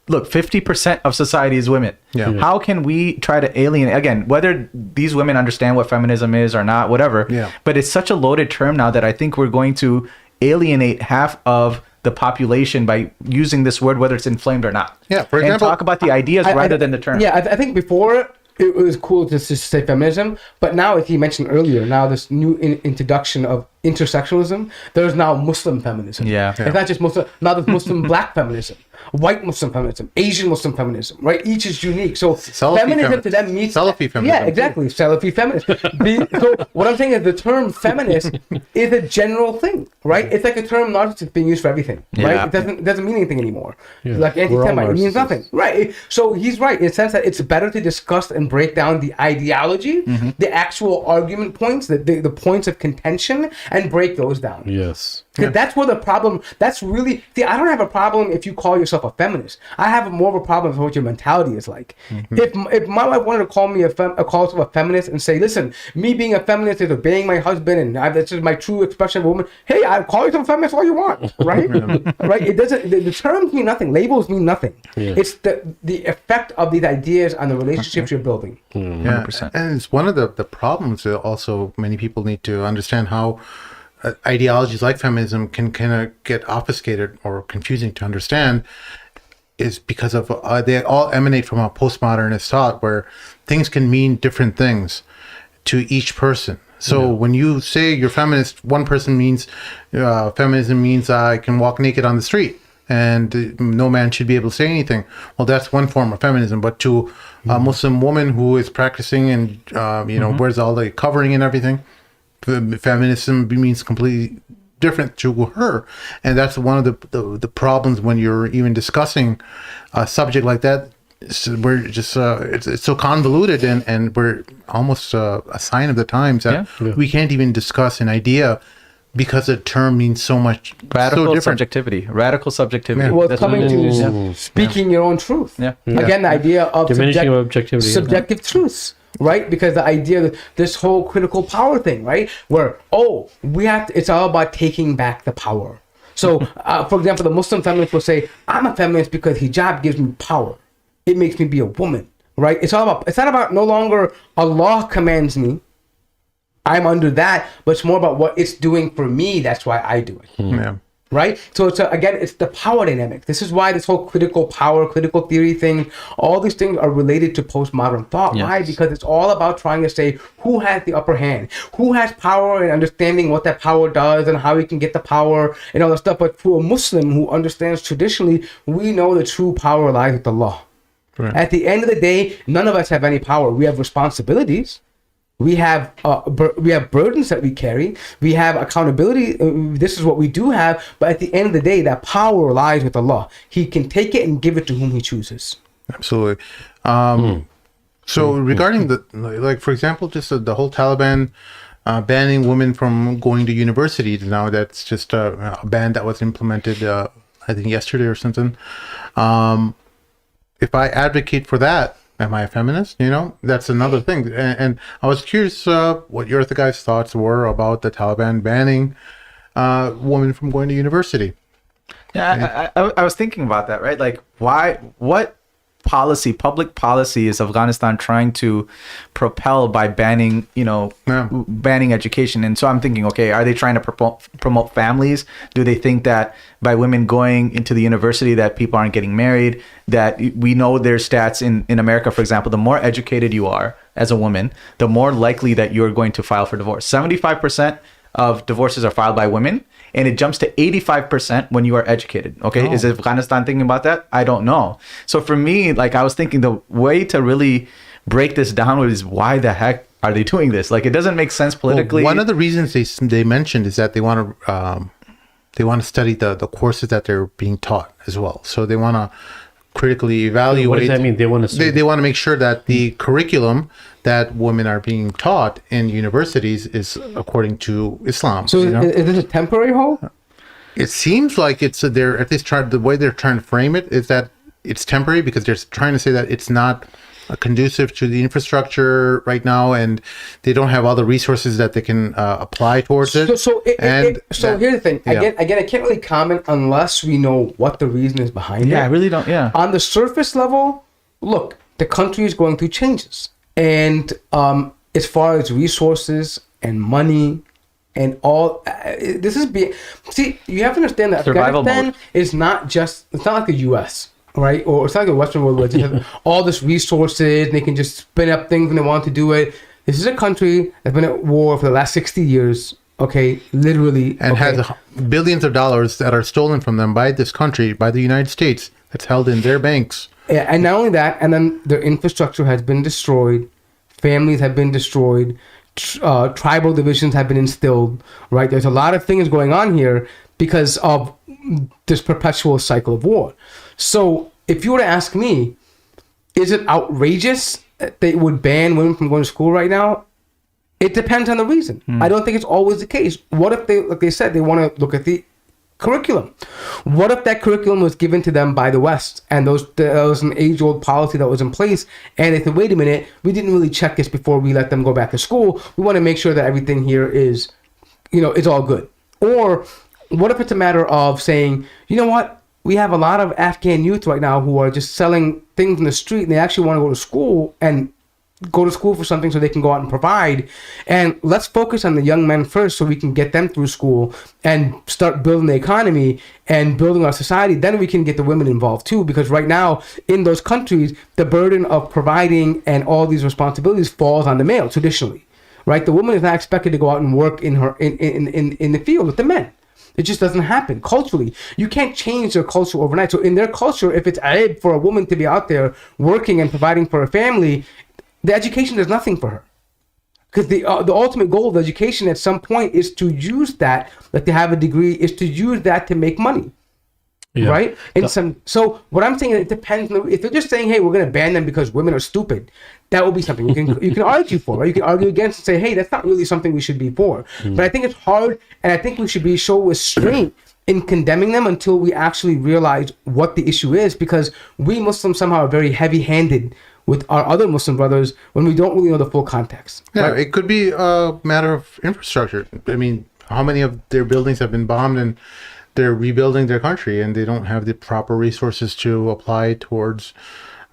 look, 50% of society is women. Yeah. How can we try to alienate, again, whether these women understand what feminism is or not, whatever, but it's such a loaded term now that I think we're going to alienate half of the population by using this word, whether it's inflamed or not. Yeah, for example, and talk about the ideas rather than the term. Yeah, I think before it was cool to say feminism, but now, as you mentioned earlier, now this new introduction of intersectionalism, there's now Muslim feminism. Yeah. It's not just Muslim, now there's Muslim black feminism, white Muslim feminism, Asian Muslim feminism, right? Each is unique. So feminism to them means Salafi feminism. Yeah, exactly. Salafi feminism. So what I'm saying is the term feminist is a general thing, right? It's like a term narcissist being used for everything, right? It doesn't mean anything anymore. Like anti-Semite, it means nothing, right? So he's right in the sense that it's better to discuss and break down the ideology, the actual argument points, the points of contention, and break those down. Yes. Because that's where the problem, that's really, see, I don't have a problem if you call yourself a feminist. I have more of a problem with what your mentality is like. If my wife wanted to call me call herself a feminist and say, listen, me being a feminist is obeying my husband and that's just my true expression of a woman, hey, I call yourself a feminist all you want, right? Right? It doesn't, the terms mean nothing, labels mean nothing. It's the effect of these ideas on the relationships you're building. 100%. And it's one of the problems that also many people need to understand how ideologies like feminism can kind of get obfuscated or confusing to understand is because of they all emanate from a postmodernist thought where things can mean different things to each person. So when you say you're feminist, one person means feminism means I can walk naked on the street and no man should be able to say anything. Well, that's one form of feminism. But to a Muslim woman who is practicing and wears all the covering and everything, feminism means completely different to her. And that's one of the problems when you're even discussing a subject like that. We're just it's so convoluted and we're almost a sign of the times that we can't even discuss an idea because the term means so much. Radical so subjectivity. Radical subjectivity. Well, it's coming to speaking your own truth. Again, the idea of diminishing objectivity, subjective truths. Right, because the idea that this whole critical power thing, right, where it's all about taking back the power. So, for example, the Muslim feminist will say, "I'm a feminist because hijab gives me power. It makes me be a woman." Right? It's not about no longer Allah commands me. I'm under that, but it's more about what it's doing for me. That's why I do it. Yeah. Right? So it's the power dynamic. This is why this whole critical power, critical theory thing, all these things are related to postmodern thought. Yes. Why? Because it's all about trying to say who has the upper hand, who has power and understanding what that power does and how we can get the power and all that stuff. But for a Muslim who understands traditionally, we know the true power lies with Allah. Right. At the end of the day, none of us have any power. We have responsibilities. We have burdens that we carry. We have accountability. This is what we do have. But at the end of the day, that power lies with Allah. He can take it and give it to whom He chooses. Absolutely. So regarding for example, just the whole Taliban banning women from going to universities now, that's just a ban that was implemented, I think yesterday or something. If I advocate for that, am I a feminist? That's another thing. And I was curious what your other guys' thoughts were about the Taliban banning women from going to university. Yeah, I was thinking about that, right? Like, what public policy is Afghanistan trying to propel by banning, banning education? And so I'm thinking, okay, are they trying to promote families? Do they think that by women going into the university that people aren't getting married? That we know there's stats in America, for example, the more educated you are as a woman, the more likely that you're going to file for divorce. 75% of divorces are filed by women, and it jumps to 85% when you are educated. Okay, Is Afghanistan thinking about that? I don't know. So for me, like, I was thinking the way to really break this down is why the heck are they doing this? Like, it doesn't make sense politically. Well, one of the reasons they mentioned is that they want to study the courses that they're being taught as well. So they want to critically evaluate. What does that mean? They want to. They want to make sure that the curriculum that women are being taught in universities is according to Islam. So is this a temporary hold? It seems like they're at least the way they're trying to frame it is that it's temporary because they're trying to say that it's not conducive to the infrastructure right now, and they don't have all the resources that they can apply towards it. So here's the thing. Again, I can't really comment unless we know what the reason is behind it. Yeah, I really don't. Yeah. On the surface level, look, the country is going through changes, and as far as resources and money and all, this is you have to understand that Survival Afghanistan mode. is not like the U.S. Right? Or it's not like the Western world where they have all this resources and they can just spin up things when they want to do it. This is a country that's been at war for the last 60 years Okay, literally, and has billions of dollars that are stolen from them by this country, by the United States, that's held in their banks. Yeah, and not only that, and then their infrastructure has been destroyed, families have been destroyed, tribal divisions have been instilled, right? There's a lot of things going on here because of this perpetual cycle of war. So if you were to ask me, is it outrageous that they would ban women from going to school right now? It depends on the reason. I don't think it's always the case. What if they, like they said, they want to look at the curriculum? What if that curriculum was given to them by the West and there was an age-old policy that was in place, and they said, wait a minute, we didn't really check this before we let them go back to school. We want to make sure that everything here is, it's all good. Or what if it's a matter of saying, you know what, we have a lot of Afghan youth right now who are just selling things in the street, and they actually want to go to school and go to school for something so they can go out and provide. And let's focus on the young men first so we can get them through school and start building the economy and building our society. Then we can get the women involved too, because right now in those countries, the burden of providing and all these responsibilities falls on the male traditionally, right? The woman is not expected to go out and work in the field with the men. It just doesn't happen culturally. You can't change their culture overnight. So in their culture, if it's aib for a woman to be out there working and providing for her family, the education does nothing for her, because the ultimate goal of education at some point is to use that they have a degree, is to use that to make money, right? So what I'm saying, it depends. If they're just saying, hey, we're going to ban them because women are stupid, that will be something you can argue for, right? You can argue against and say, hey, that's not really something we should be for. But I think it's hard, and I think we should show restraint in condemning them until we actually realize what the issue is, because we Muslims somehow are very heavy-handed with our other Muslim brothers when we don't really know the full context. Yeah, right? it could be a matter of infrastructure. I mean, how many of their buildings have been bombed and they're rebuilding their country and they don't have the proper resources to apply towards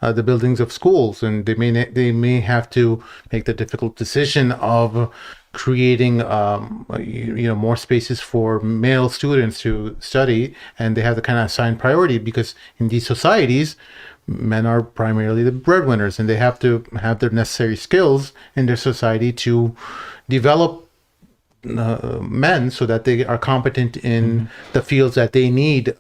the buildings of schools, and they may have to make the difficult decision of creating more spaces for male students to study, and they have to kind of assign priority, because in these societies men are primarily the breadwinners, and they have to have their necessary skills in their society to develop men so that they are competent in the fields that they need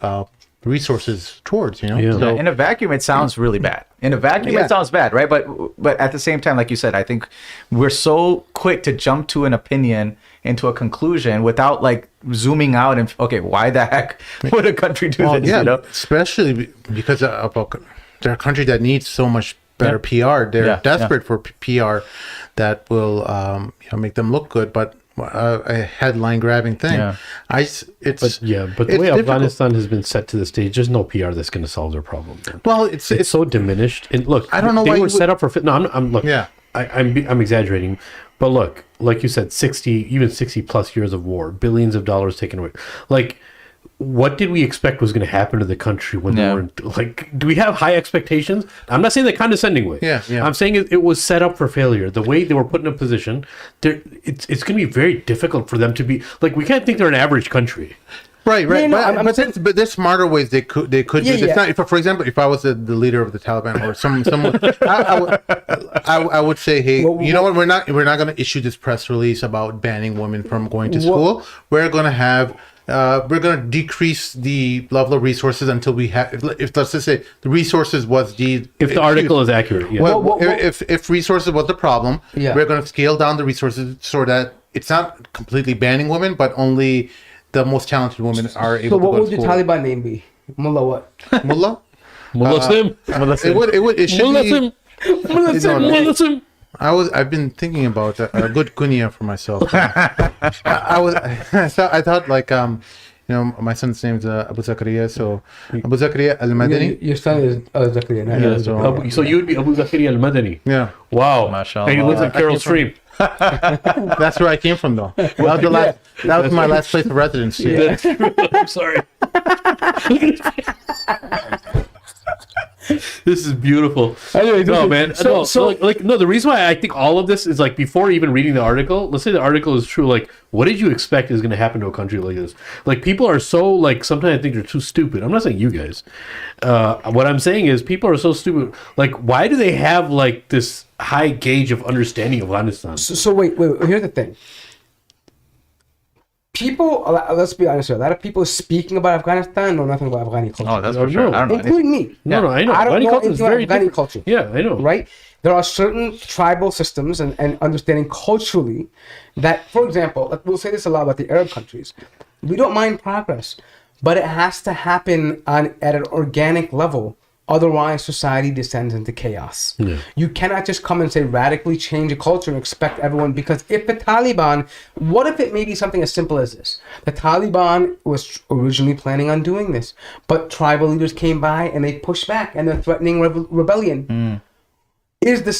resources towards, So in a vacuum, it sounds really bad. In a vacuum, it sounds bad, right? But at the same time, like you said, I think we're so quick to jump to an opinion, into a conclusion, without like zooming out and, okay, why the heck would a country do this? Yeah, especially because they're a country that needs so much better PR. They're desperate for PR that will make them look good, but a headline grabbing thing. But the way Afghanistan has been set to the stage, there's no PR that's going to solve their problem. Man. Well, it's so diminished. And look, I don't know they why were set up for fit. No, I'm look. Yeah. I'm exaggerating, but look, like you said, 60 plus years of war, billions of dollars taken away. Like, what did we expect was going to happen to the country when they weren't? Like, do we have high expectations? I'm not saying that condescending way. Yeah. I'm saying it was set up for failure. The way they were put in a position, it's going to be very difficult for them to be like. We can't think they're an average country. Right. But there's smarter ways they could do this. It's not, for example, if I was the leader of the Taliban or someone, I would say, hey, you know what? We're not going to issue this press release about banning women from going to school. We're going to have. We're going to decrease the level of resources until we have. If let's just say the resources was the. If the article is accurate, if resources was the problem, we're going to scale down the resources so that it's not completely banning women, but only the most talented women are able to go to school. So what would your Taliban name be? Mullah what? Mullah? Mullah Sim. It should Mullah be. Sim. Mullah Sim. Mullah Sim. I've been thinking about a good kunya for myself. I thought like my son's name is Abu Zakaria, so Abu Zakaria al-Madani. Your son is Zakaria. So you would be Abu Zakaria al-Madani. Yeah. Wow. Mashallah. And he lives in Carroll Stream. That's where I came from, though. That was my last place of residency. That's true. I'm sorry. This is beautiful. Anyway, no, man. The reason why I think all of this is like before even reading the article. Let's say the article is true. Like, what did you expect is going to happen to a country like this? Like, people are so like. Sometimes I think they're too stupid. I'm not saying you guys. What I'm saying is people are so stupid. Like, why do they have like this high gauge of understanding of Afghanistan? So wait. Here's the thing. people, let's be honest here, a lot of people speaking about Afghanistan know nothing about Afghani culture. Oh, that's for sure. I don't know. Including me. No, I know. I don't Afghani know culture is anything very about Afghani different. culture. Yeah, I know. Right? There are certain tribal systems and understanding culturally that, for example, we'll say this a lot about the Arab countries. We don't mind progress, but it has to happen at an organic level. Otherwise, society descends into chaos. Yeah. You cannot just come and say radically change a culture and expect everyone, because if the Taliban, what if it may be something as simple as this? The Taliban was originally planning on doing this, but tribal leaders came by and they pushed back and they're threatening rebellion. Is the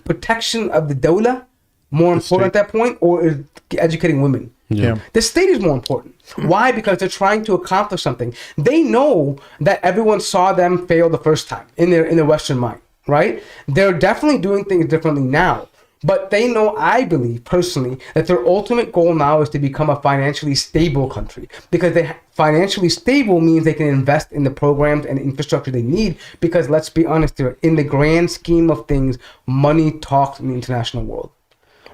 protection of the Dawla more important at that point, or is educating women? Yeah. The state is more important. Why? Because they're trying to accomplish something. They know that everyone saw them fail the first time in their Western mind, right? They're definitely doing things differently now. But they know, I believe personally, that their ultimate goal now is to become a financially stable country, because financially stable means they can invest in the programs and infrastructure they need. Because let's be honest here, in the grand scheme of things, money talks in the international world.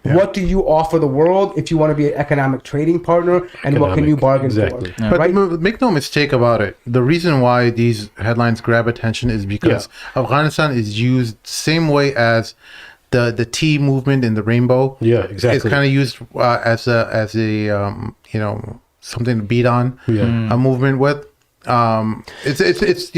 Yeah. What do you offer the world if you want to be an economic trading partner, and what can you bargain for? Yeah. But right? make no mistake about it. The reason why these headlines grab attention is because Afghanistan is used the same way as the tea movement in the rainbow. Yeah, exactly. It's kind of used as a something to beat on a movement with. It's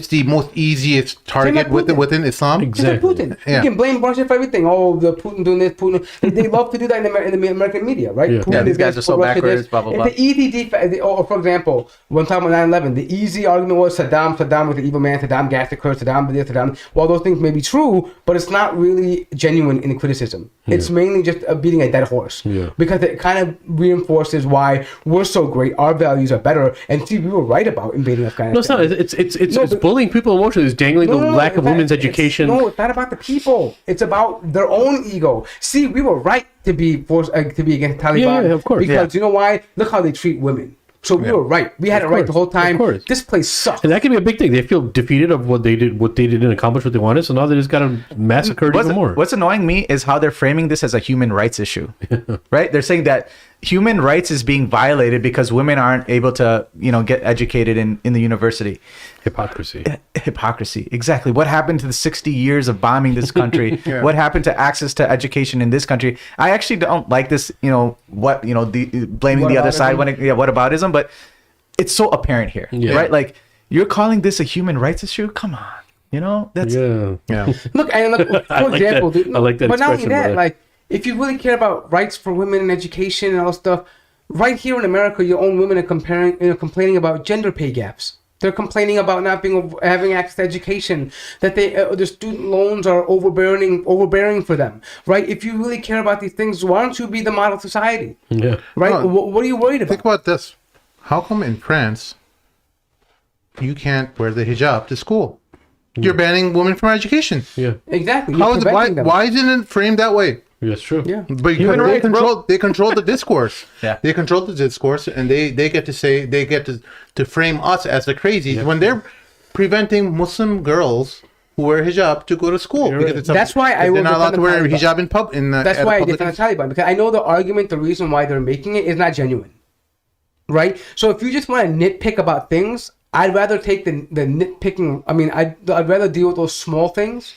the most easiest target within Islam. Exactly. Putin. Yeah. You can blame Russia for everything. Oh, the Putin doing this, Putin. They love to do that in the American media, right? Yeah. Putin Yeah, these guys are so backwards, blah, blah, blah. The EDD, or for example, when talking about 9/11, the easy argument was Saddam was the evil man, Saddam gassed the Kurds, Saddam did this, Saddam. While those things may be true, but it's not really genuine in the criticism. It's mainly just beating a dead horse. Yeah. Because it kind of reinforces why we're so great, our values are better, and see, we were right about invading Afghanistan. No, it's not. It's bullying people emotionally. It's dangling the lack of women's education. It's not about the people. It's about their own ego. See, we were right to be forced to be against Taliban. Yeah, of course. Because you know why? Look how they treat women. So we were right. We had it right the whole time. Of course. This place sucks. And that can be a big thing. They feel defeated of what they didn't accomplish what they wanted, so now they just got to massacre even more. What's annoying me is how they're framing this as a human rights issue, right? They're saying that human rights is being violated because women aren't able to, get educated in the university. Hypocrisy. Exactly. What happened to the 60 years of bombing this country? What happened to access to education in this country? I actually don't like this, blaming the other side whataboutism, but it's so apparent here, right? Like, you're calling this a human rights issue? Come on. That's Look, for example, I like that but not only expression, that, brother. like, if you really care about rights for women and education and all stuff, right here in America, your own women are complaining about gender pay gaps. They're complaining about not having access to education, that the student loans are overbearing for them, right? If you really care about these things, why don't you be the model society? Yeah. Right? No, What are you worried about? Think about this. How come in France you can't wear the hijab to school? You're banning women from education. Yeah. Exactly. Why isn't it framed that way? That's true. Yeah. Because Human rights, they control the discourse. Yeah. They control the discourse, and they get to say, they get to frame us as the crazies when they're preventing Muslim girls who wear hijab to go to school. You're Because right. it's That's why I they're will not allowed to defend wear the Taliban. hijab in That's why I defend the Taliban, because I know the reason why they're making it is not genuine, right? So if you just want to nitpick about things, I'd rather take the nitpicking. I mean, I'd rather deal with those small things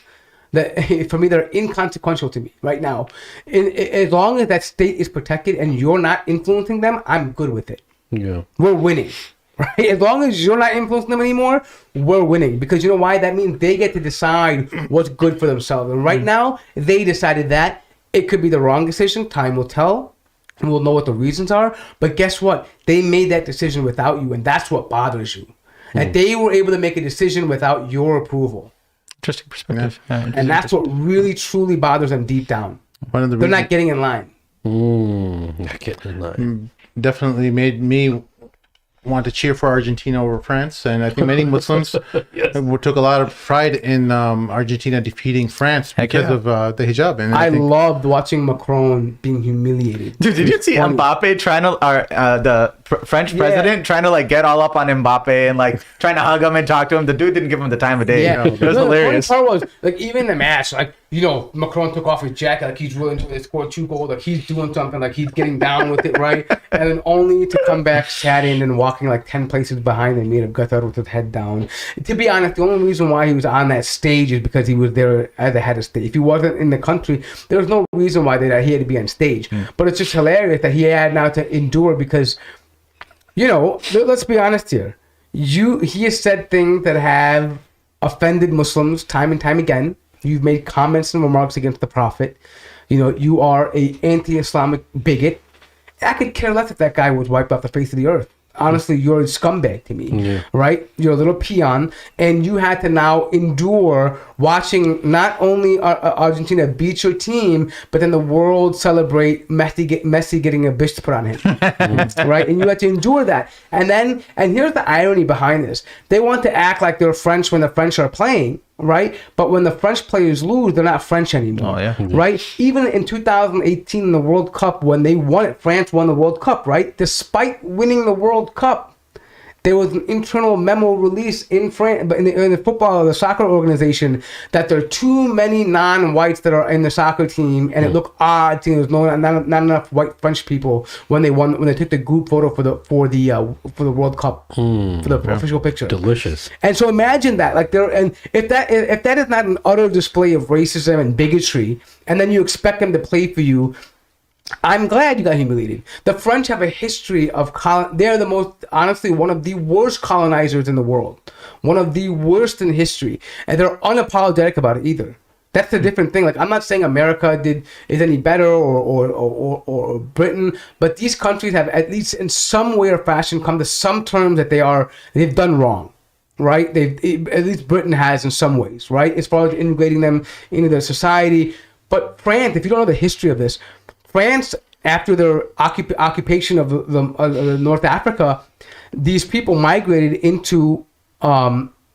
that, for me, they're inconsequential to me right now. As long as that state is protected and you're not influencing them, I'm good with it. Yeah. We're winning. Right? As long as you're not influencing them anymore, we're winning. Because you know why? That means they get to decide what's good for themselves. And right now, they decided that. It could be the wrong decision. Time will tell. And we'll know what the reasons are. But guess what? They made that decision without you. And that's what bothers you. And they were able to make a decision without your approval. interesting perspective. And that's what really, truly bothers them deep down. One of the They're not getting in line. Not getting in line. definitely made me want to cheer for Argentina over France, and I think many Muslims took a lot of pride in Argentina defeating France because of the hijab. And I think loved watching Macron being humiliated. Dude, did you see Mbappe trying to, the French president trying to like get all up on Mbappe and like trying to hug him and talk to him? The dude didn't give him the time of day. Yeah, It was hilarious. The funny part was, like, even the match, like, Macron took off his jacket, like he's willing to score 2 goals, like he's doing something, like he's getting down with it, right? And then only to come back saddened and walking like 10 places behind and made of Qatar with his head down. To be honest, the only reason why he was on that stage is because he was there as a head of state. If he wasn't in the country, there was no reason why he had to be on stage. But it's just hilarious that he had now to endure because, let's be honest here. He has said things that have offended Muslims time and time again. You've made comments and remarks against the Prophet. You are a anti-Islamic bigot. I could care less if that guy was wiped off the face of the earth. Honestly, you're a scumbag to me, right? You're a little peon, and you had to now endure watching not only Argentina beat your team, but then the world celebrate Messi getting a bisht put on him, right? And you had to endure that. And here's the irony behind this. They want to act like they're French when the French are playing, right? But when the French players lose, they're not French anymore, right? Even in 2018 in the World Cup, when they won it, France won the World Cup, right? Despite winning the World Cup, there was an internal memo release in France, but in the football, the soccer organization, that there are too many non-whites that are in the soccer team, and it looked odd. There's not enough white French people when they took the group photo for the World Cup for the official picture. Delicious. And so imagine that, if that is not an utter display of racism and bigotry, and then you expect them to play for you. I'm glad you got humiliated. The French have a history of they're the most, honestly, one of the worst colonizers in the world. One of the worst in history. And they're unapologetic about it either. That's the different thing. Like, I'm not saying America is any better or Britain, but these countries have, at least in some way or fashion, come to some terms that they've done wrong. Right? At least Britain has in some ways, right? As far as integrating them into their society. But France, if you don't know the history of this, France, after their occupation of North Africa, these people migrated into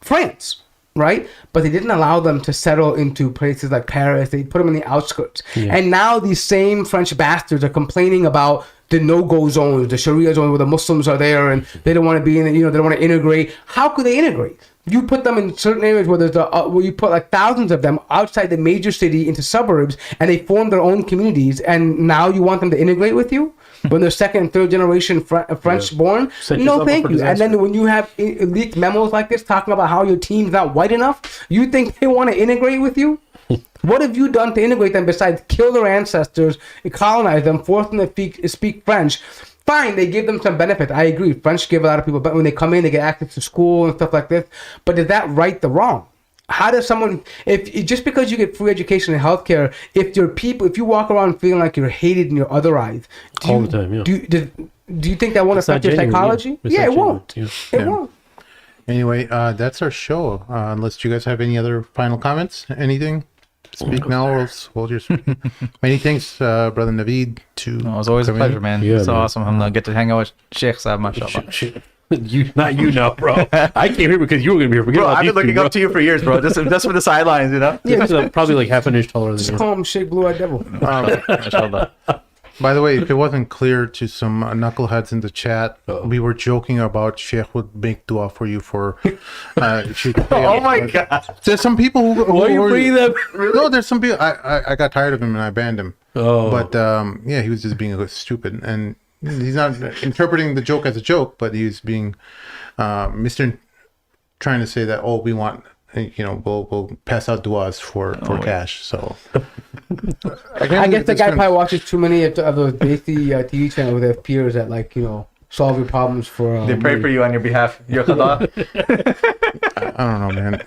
France, right? But they didn't allow them to settle into places like Paris. They put them in the outskirts. Yeah. And now these same French bastards are complaining about the no-go zones, the Sharia zone where the Muslims are there and they don't want to be in it, they don't want to integrate. How could they integrate? You put them in certain areas where where you put like thousands of them outside the major city into suburbs, and they form their own communities. And now you want them to integrate with you when they're second and third generation French born? No, thank you. And then when you have leaked memos like this talking about how your team's not white enough, you think they want to integrate with you? What have you done to integrate them besides kill their ancestors, colonize them, force them to speak French? Fine, they give them some benefit. I agree. French give a lot of people, but when they come in, they get access to school and stuff like this. But is that right the wrong? How does someone, just because you get free education and healthcare, if you walk around feeling like you're hated and you're otherized, all the time, do you think that won't affect your psychology? Yeah, it won't. It won't. Anyway, that's our show. Unless you guys have any other final comments, anything? Speak now or hold your speech. Many thanks, Brother Naveed. It was always a pleasure, man. Yeah, so man. Awesome. I'm going to get to hang out with Sheikh Saab, mashallah. Not you now, bro. I came here because you were going to be here. Bro, I've been looking up to you for years, bro. Just for the sidelines, Yeah, probably like half an inch taller than Just you. call him Sheikh Blue-Eyed Devil. Mashallah. By the way, if it wasn't clear to some knuckleheads in the chat, we were joking about Sheikh would make dua for you for. Oh my God! There's some people who Why are you bringing that? No, there's some people. I got tired of him and I banned him. Oh, But yeah, he was just being a bit stupid, and he's not interpreting the joke as a joke, but he's being trying to say that we want. We'll pass out duas for cash. So I guess the guy probably watches too many of those basic TV channels with their peers that solve your problems for. They pray for you on your behalf. Your qada. I don't know, man.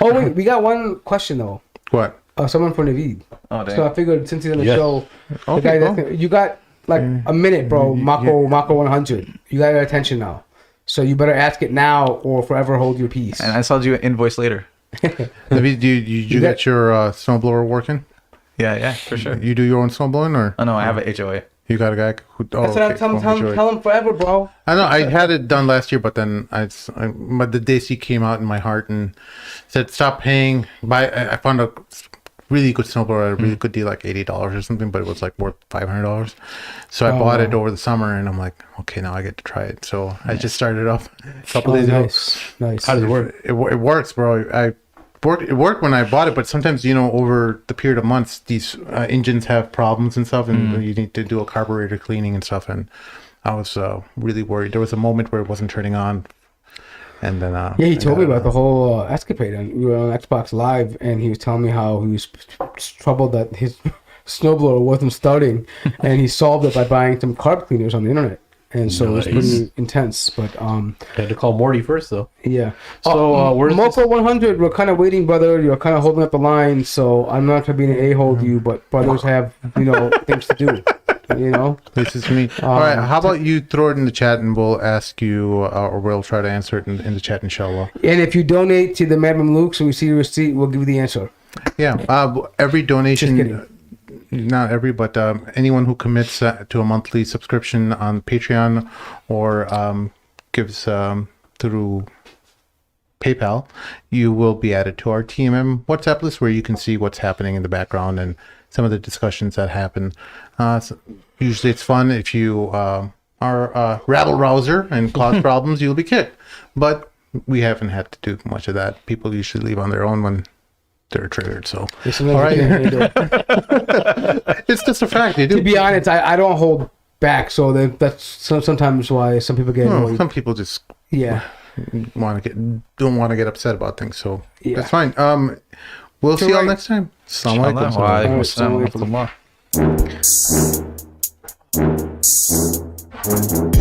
Oh wait, we got one question though. What? Someone for Naveed. Oh, dang. So I figured since he's on the show, the Okay, guy you got like a minute, bro. Mako 100. You got your attention now. So you better ask it now or forever hold your peace. And I saw you an invoice later. Naveed, do you get your snowblower working? Yeah, for sure. You do your own snowblowing, or? Oh no, I have an HOA. You got a guy who? That's what I'm tell him forever, bro. I know I had it done last year, but then but the DC came out in my heart and said stop paying. I found a really good snowblower at a really good deal, like $80 or something, but it was like worth $500. So I bought it over the summer, and I'm like, okay, now I get to try it. So I just started off a couple days ago. Nice. How does it work? It works, bro. It worked when I bought it, but sometimes, over the period of months, these engines have problems and stuff, and you need to do a carburetor cleaning and stuff. And I was really worried. There was a moment where it wasn't turning on, and then he told me about the whole escapade, and we were on Xbox Live, and he was telling me how he was troubled that his snowblower wasn't starting, and he solved it by buying some carb cleaners on the internet. And so it was pretty intense, but had to call Morty first, though. Yeah. So where's Moco 100? We're kind of waiting, brother. You're kind of holding up the line, so I'm not trying to be an a-hole to you, but brothers have things to do. This is me. All right, how about you throw it in the chat, and we'll ask you, or we'll try to answer it in the chat, inshallah. And if you donate to the Madam Luke, so we see your receipt, we'll give you the answer. Yeah. Every donation. Just kidding. Not every, but anyone who commits to a monthly subscription on Patreon or gives through PayPal, you will be added to our TMM WhatsApp list, where you can see what's happening in the background and some of the discussions that happen. Usually it's fun. If you are a rabble-rouser and cause problems, you'll be kicked. But we haven't had to do much of that. People usually leave on their own when they're triggered. So, all right. It's just a fact. You do. To be honest, I don't hold back, so that's sometimes why some people get annoyed. Some people just don't want to get upset about things. So that's fine. We'll see y'all next time. Assalamu alaikum. Wa alaikum assalam.